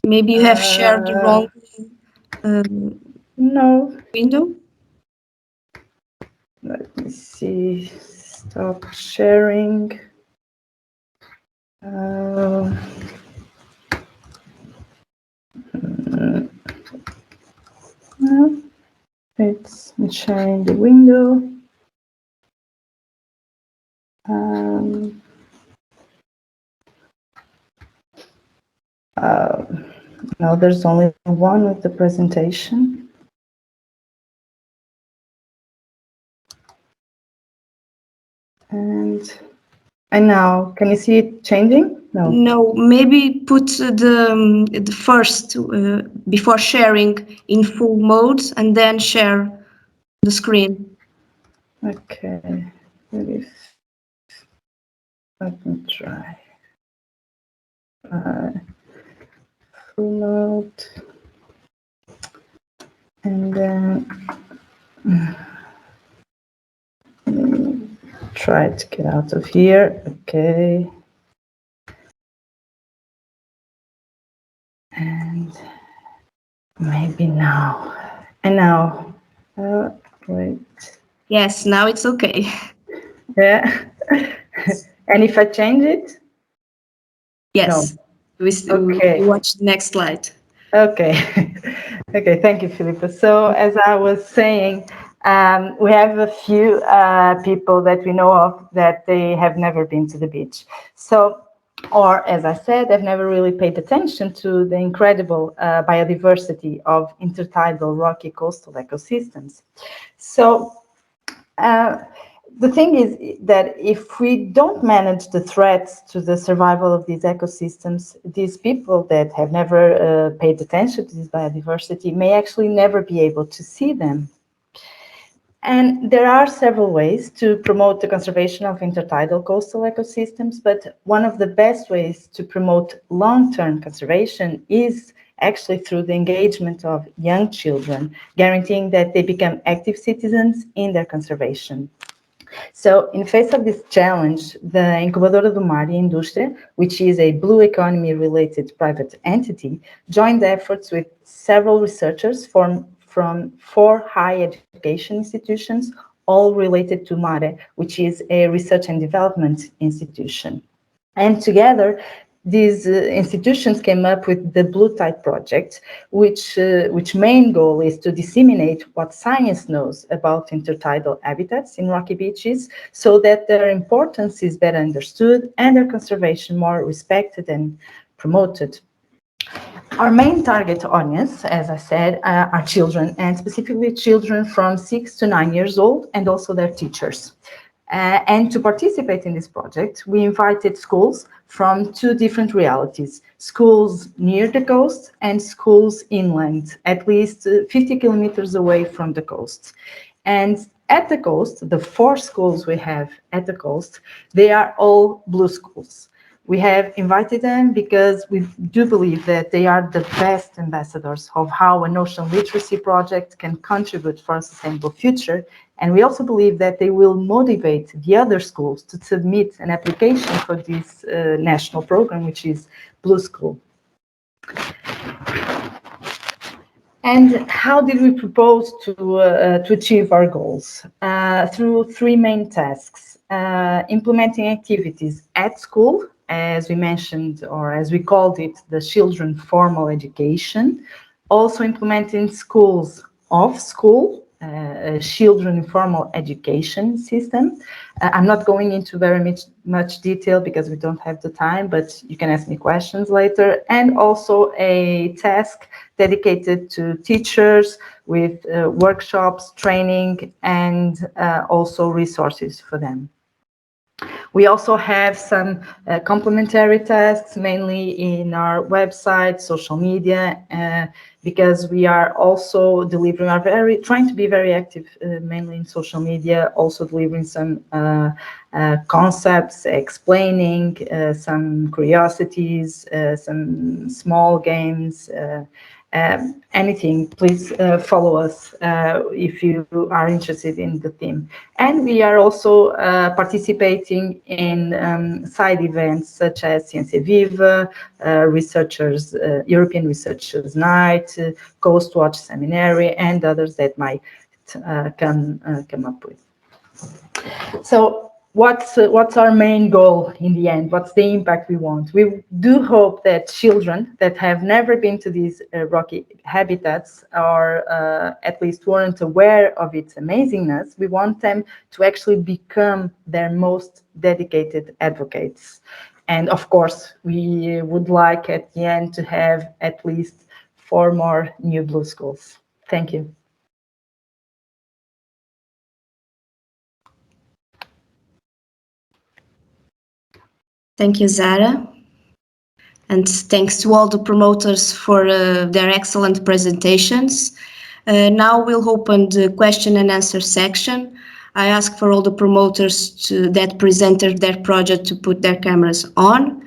Maybe you have shared the wrong no window. Let me see. Stop sharing. No, it's sharing the window. No, there's only one of the presentation. And now, can you see it changing? No. No, maybe put the first before sharing in full mode and then share the screen. Okay, maybe let me try. Full mode, and then try to get out of here. Okay. And maybe now. And now, wait. Yes, now it's okay. Yeah. And if I change it? Yes. No. We watch the next slide. Okay. Okay, thank you, Filipa. So as I was saying, we have a few people that we know of that they have never been to the beach. So, or as I said, they've never really paid attention to the incredible biodiversity of intertidal rocky coastal ecosystems. So the thing is that if we don't manage the threats to the survival of these ecosystems, these people that have never paid attention to this biodiversity may actually never be able to see them. And there are several ways to promote the conservation of intertidal coastal ecosystems, but one of the best ways to promote long-term conservation is actually through the engagement of young children, guaranteeing that they become active citizens in their conservation. So in face of this challenge, the Incubadora do Mar e Indústria, which is a blue economy related private entity, joined efforts with several researchers from 4 higher education institutions, all related to MARE, which is a research and development institution. And together, these institutions came up with the Blue Tide project, which main goal is to disseminate what science knows about intertidal habitats in rocky beaches, so that their importance is better understood and their conservation more respected and promoted. Our main target audience, as I said, are children, and specifically children from 6 to 9 years old, and also their teachers. And to participate in this project, we invited schools from two different realities: schools near the coast and schools inland, at least 50 kilometers away from the coast. And at the coast, the 4 schools we have at the coast, they are all blue schools. We have invited them because we do believe that they are the best ambassadors of how an ocean literacy project can contribute for a sustainable future. And we also believe that they will motivate the other schools to submit an application for this national program, which is Blue School. And how did we propose to achieve our goals? Through 3 main tasks: implementing activities at school, as we mentioned, or as we called it, the children formal education. Also implementing schools of school, children informal education system. I'm not going into very much detail because we don't have the time, but you can ask me questions later. And also a task dedicated to teachers with workshops, training, and also resources for them. We also have some complementary tasks, mainly in our website, social media, because we are also delivering, trying to be very active, mainly in social media, also delivering some concepts, explaining some curiosities, some small games, anything. Please follow us if you are interested in the theme. And we are also participating in side events such as Ciência Viva, European Researchers Night, Coast Watch Seminary, and others that might come up with. So what's our main goal in the end? What's the impact we want? We do hope that children that have never been to these rocky habitats, or at least weren't aware of its amazingness, we want them to actually become their most dedicated advocates. And of course, we would like at the end to have at least 4 more new blue schools. Thank you. Thank you, Zara. And thanks to all the promoters for their excellent presentations. Now we'll open the question and answer section. I ask for all the promoters that presented their project to put their cameras on.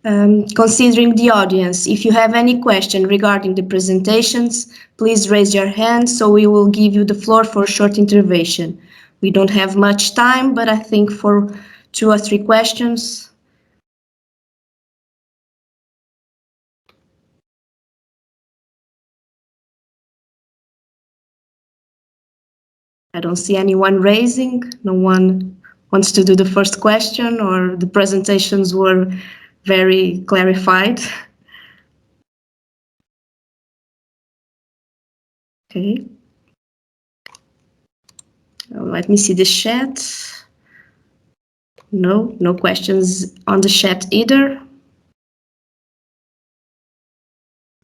Considering the audience, if you have any question regarding the presentations, please raise your hand so we will give you the floor for a short intervention. We don't have much time, but I think for 2 or 3 questions. I don't see anyone raising. No one wants to do the first question, or the presentations were very clarified. Okay. Let me see the chat. No questions on the chat either.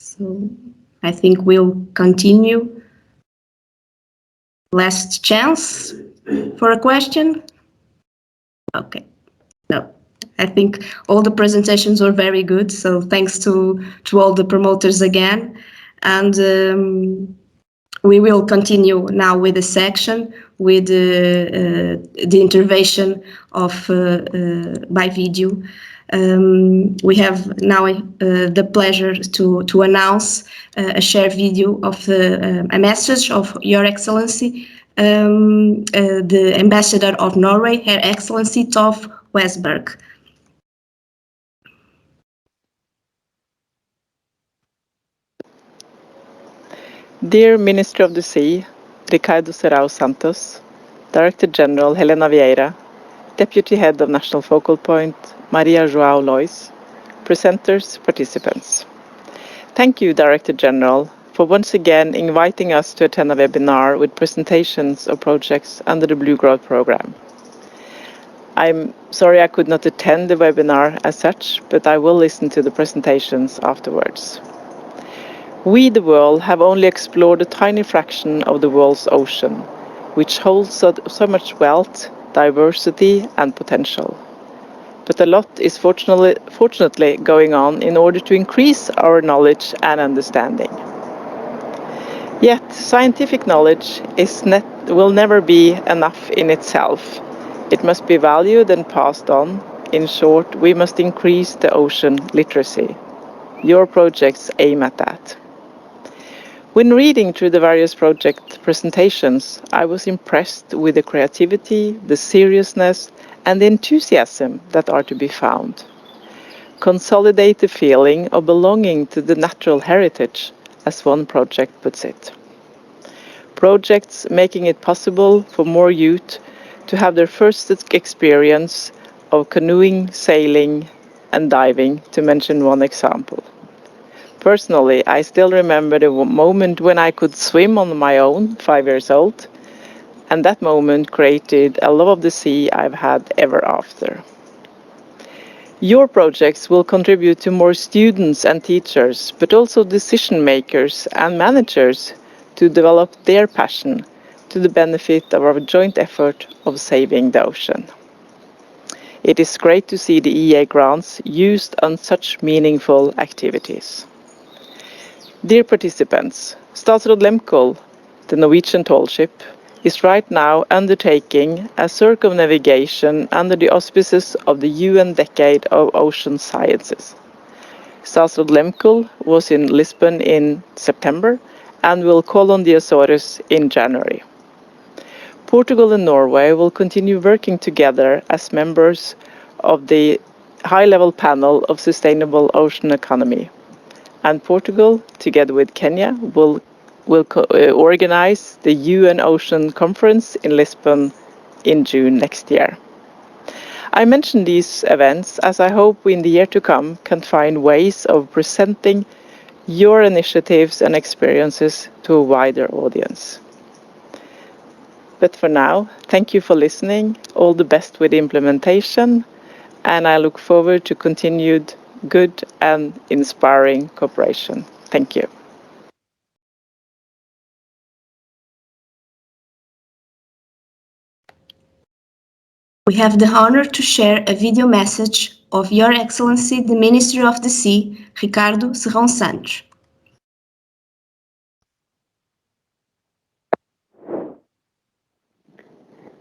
So I think we'll continue. Last chance for a question? Okay. No, I think all the presentations were very good. So thanks to all the promoters again. And we will continue now with the section with the intervention of by video. We have now the pleasure to announce a share video of a message of Your Excellency, the Ambassador of Norway, Her Excellency Tove Westberg. Dear Minister of the Sea, Ricardo Serrao Santos, Director General Helena Vieira, Deputy Head of National Focal Point, Maria João Lois, presenters, participants. Thank you, Director General, for once again inviting us to attend a webinar with presentations of projects under the Blue Growth Programme. I'm sorry I could not attend the webinar as such, but I will listen to the presentations afterwards. We, the world, have only explored a tiny fraction of the world's ocean, which holds so much wealth, diversity and potential. But a lot is fortunately going on in order to increase our knowledge and understanding. Yet, scientific knowledge will never be enough in itself. It must be valued and passed on. In short, we must increase the ocean literacy. Your projects aim at that. When reading through the various project presentations, I was impressed with the creativity, the seriousness, and the enthusiasm that are to be found. Consolidate the feeling of belonging to the natural heritage, as one project puts it. Projects making it possible for more youth to have their first experience of canoeing, sailing, and diving, to mention one example. Personally, I still remember the moment when I could swim on my own, 5 years old, and that moment created a love of the sea I've had ever after. Your projects will contribute to more students and teachers, but also decision makers and managers to develop their passion to the benefit of our joint effort of saving the ocean. It is great to see the EEA grants used on such meaningful activities. Dear participants, Statsråd Lemkol, the Norwegian tall ship, is right now undertaking a circumnavigation under the auspices of the UN Decade of Ocean Sciences. Statsråd Lemkol was in Lisbon in September and will call on the Azores in January. Portugal and Norway will continue working together as members of the high-level panel of sustainable ocean economy. And Portugal, together with Kenya, will organize the UN Ocean Conference in Lisbon in June next year. I mention these events as I hope we in the year to come can find ways of presenting your initiatives and experiences to a wider audience. But for now, thank you for listening, all the best with implementation, and I look forward to continued good and inspiring cooperation. Thank you. We have the honor to share a video message of Your Excellency, the Minister of the Sea, Ricardo Serrão Santos.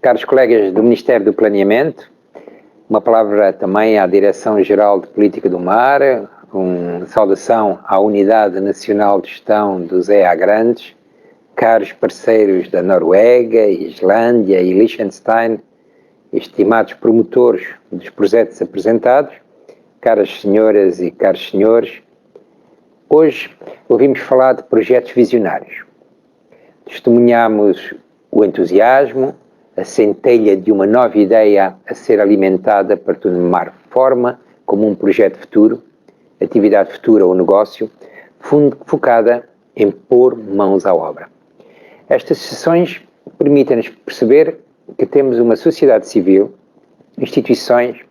Caros colegas do Ministério do Planeamento, uma palavra também à Direção-Geral de Política do Mar, uma saudação à Unidade Nacional de Gestão dos EEA Grandes, caros parceiros da Noruega, Islândia e Liechtenstein, estimados promotores dos projetos apresentados, caras senhoras e caros senhores, hoje ouvimos falar de projetos visionários. Testemunhamos o entusiasmo, a centelha de uma nova ideia a ser alimentada para tomar forma como um projeto futuro, atividade futura ou negócio, focada em pôr mãos à obra. Estas sessões permitem-nos perceber que temos uma sociedade civil, instituições,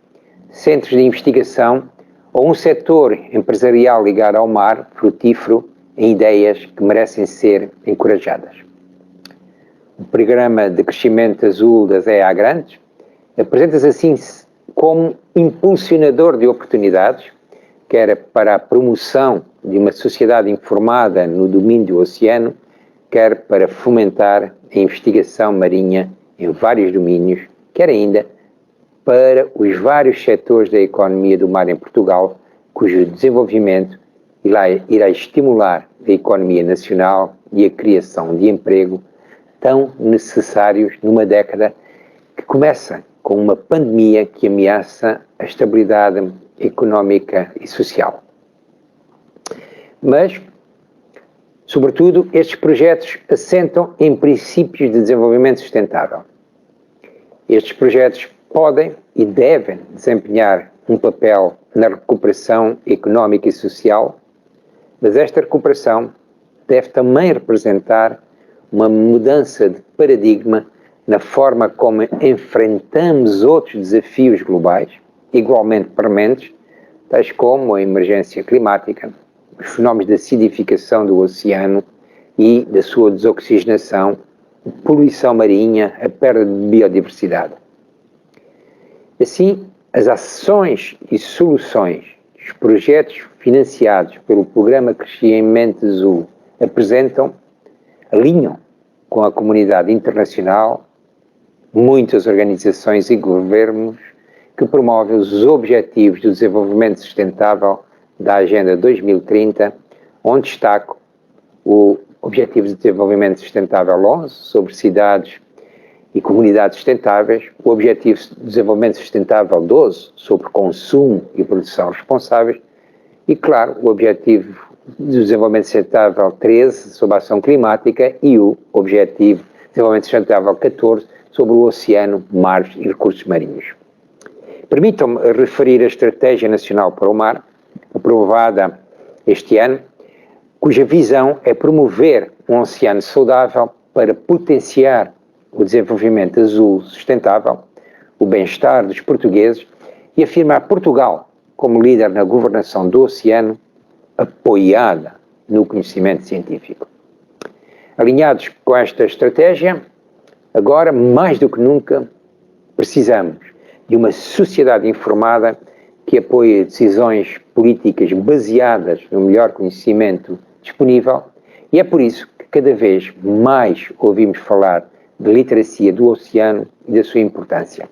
centros de investigação ou um setor empresarial ligado ao mar, frutífero, em ideias que merecem ser encorajadas. O Programa de Crescimento Azul das EEA Grandes apresenta-se assim como impulsionador de oportunidades, quer para a promoção de uma sociedade informada no domínio do oceano, quer para fomentar a investigação marinha em vários domínios, quer ainda para os vários setores da economia do mar em Portugal, cujo desenvolvimento irá estimular a economia nacional e a criação de emprego tão necessários numa década que começa com uma pandemia que ameaça a estabilidade económica e social. Mas, sobretudo, estes projetos assentam em princípios de desenvolvimento sustentável. Estes projetos podem e devem desempenhar um papel na recuperação económica e social, mas esta recuperação deve também representar uma mudança de paradigma na forma como enfrentamos outros desafios globais, igualmente prementes, tais como a emergência climática, os fenómenos da acidificação do oceano e da sua desoxigenação, a poluição marinha, a perda de biodiversidade. Assim, as ações e soluções dos projetos financiados pelo Programa Crescimento Azul alinham com a comunidade internacional, muitas organizações e governos que promovem os Objetivos do Desenvolvimento Sustentável da Agenda 2030, onde destaco o Objetivo de Desenvolvimento Sustentável 11, sobre cidades e comunidades sustentáveis, o Objetivo de Desenvolvimento Sustentável 12, sobre consumo e produção responsáveis, e, claro, o Objetivo de Desenvolvimento Sustentável 13, sobre a ação climática, e o Objetivo de Desenvolvimento Sustentável 14, sobre o oceano, mares e recursos marinhos. Permitam-me referir a Estratégia Nacional para o Mar, aprovada este ano, cuja visão é promover um oceano saudável para potenciar o desenvolvimento azul sustentável, o bem-estar dos portugueses e afirmar Portugal como líder na governação do oceano, apoiada no conhecimento científico. Alinhados com esta estratégia, agora, mais do que nunca, precisamos de uma sociedade informada que apoie decisões políticas baseadas no melhor conhecimento disponível, e é por isso que cada vez mais ouvimos falar de literacia do oceano e da sua importância.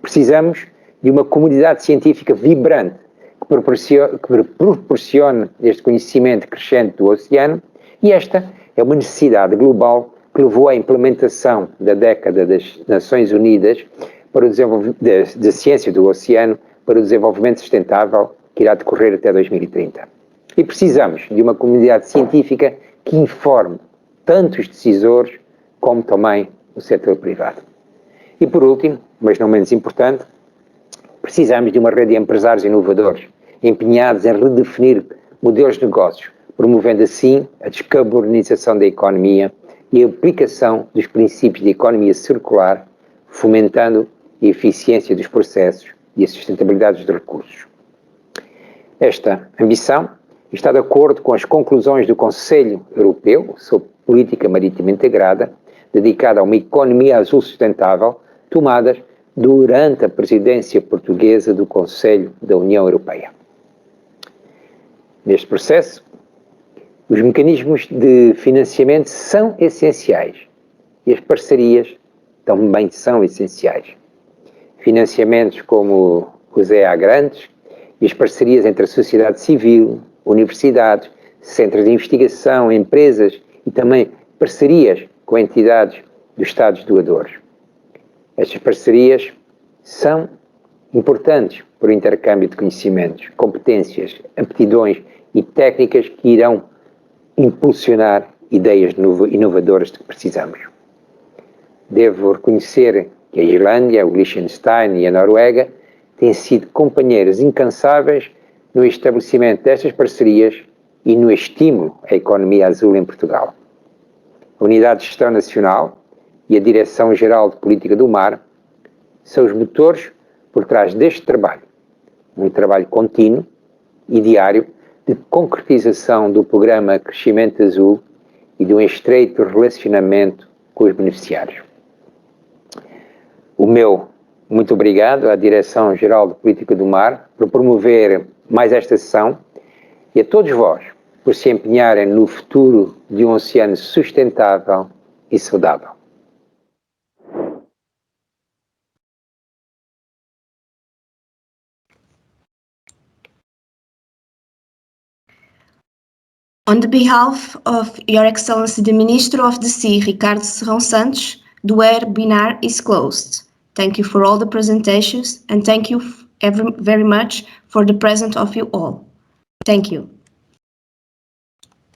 Precisamos de uma comunidade científica vibrante que proporcione este conhecimento crescente do oceano, e esta é uma necessidade global que levou à implementação da década das Nações Unidas para o desenvolvimento da ciência do oceano para o desenvolvimento sustentável, que irá decorrer até 2030. E precisamos de uma comunidade científica que informe tanto os decisores como também o setor privado. E por último, mas não menos importante, precisamos de uma rede de empresários inovadores, empenhados em redefinir modelos de negócios, promovendo assim a descarbonização da economia e a aplicação dos princípios de economia circular, fomentando a eficiência dos processos e a sustentabilidade dos recursos. Esta ambição está de acordo com as conclusões do Conselho Europeu sobre Política Marítima Integrada, dedicada a uma economia azul sustentável, tomadas durante a presidência portuguesa do Conselho da União Europeia. Neste processo, os mecanismos de financiamento são essenciais e as parcerias também são essenciais. Financiamentos como os EEA grandes e as parcerias entre a sociedade civil, universidades, centros de investigação, empresas e também parcerias com entidades dos Estados doadores. Estas parcerias são importantes para o intercâmbio de conhecimentos, competências, aptidões e técnicas que irão impulsionar ideias inovadoras de que precisamos. Devo reconhecer que a Islândia, o Liechtenstein e a Noruega têm sido companheiros incansáveis no estabelecimento destas parcerias e no estímulo à economia azul em Portugal. A Unidade de Gestão Nacional e a Direção-Geral de Política do Mar são os motores por trás deste trabalho, um trabalho contínuo e diário de concretização do Programa Crescimento Azul e de um estreito relacionamento com os beneficiários. O meu muito obrigado à Direção-Geral de Política do Mar por promover mais esta sessão e a todos vós por se empenharem no futuro de um oceano sustentável e saudável. On the behalf of Your Excellency the Minister of the Sea, Ricardo Serrão Santos, the webinar is closed. Thank you for all the presentations and thank you very much for the presence of you all. Thank you.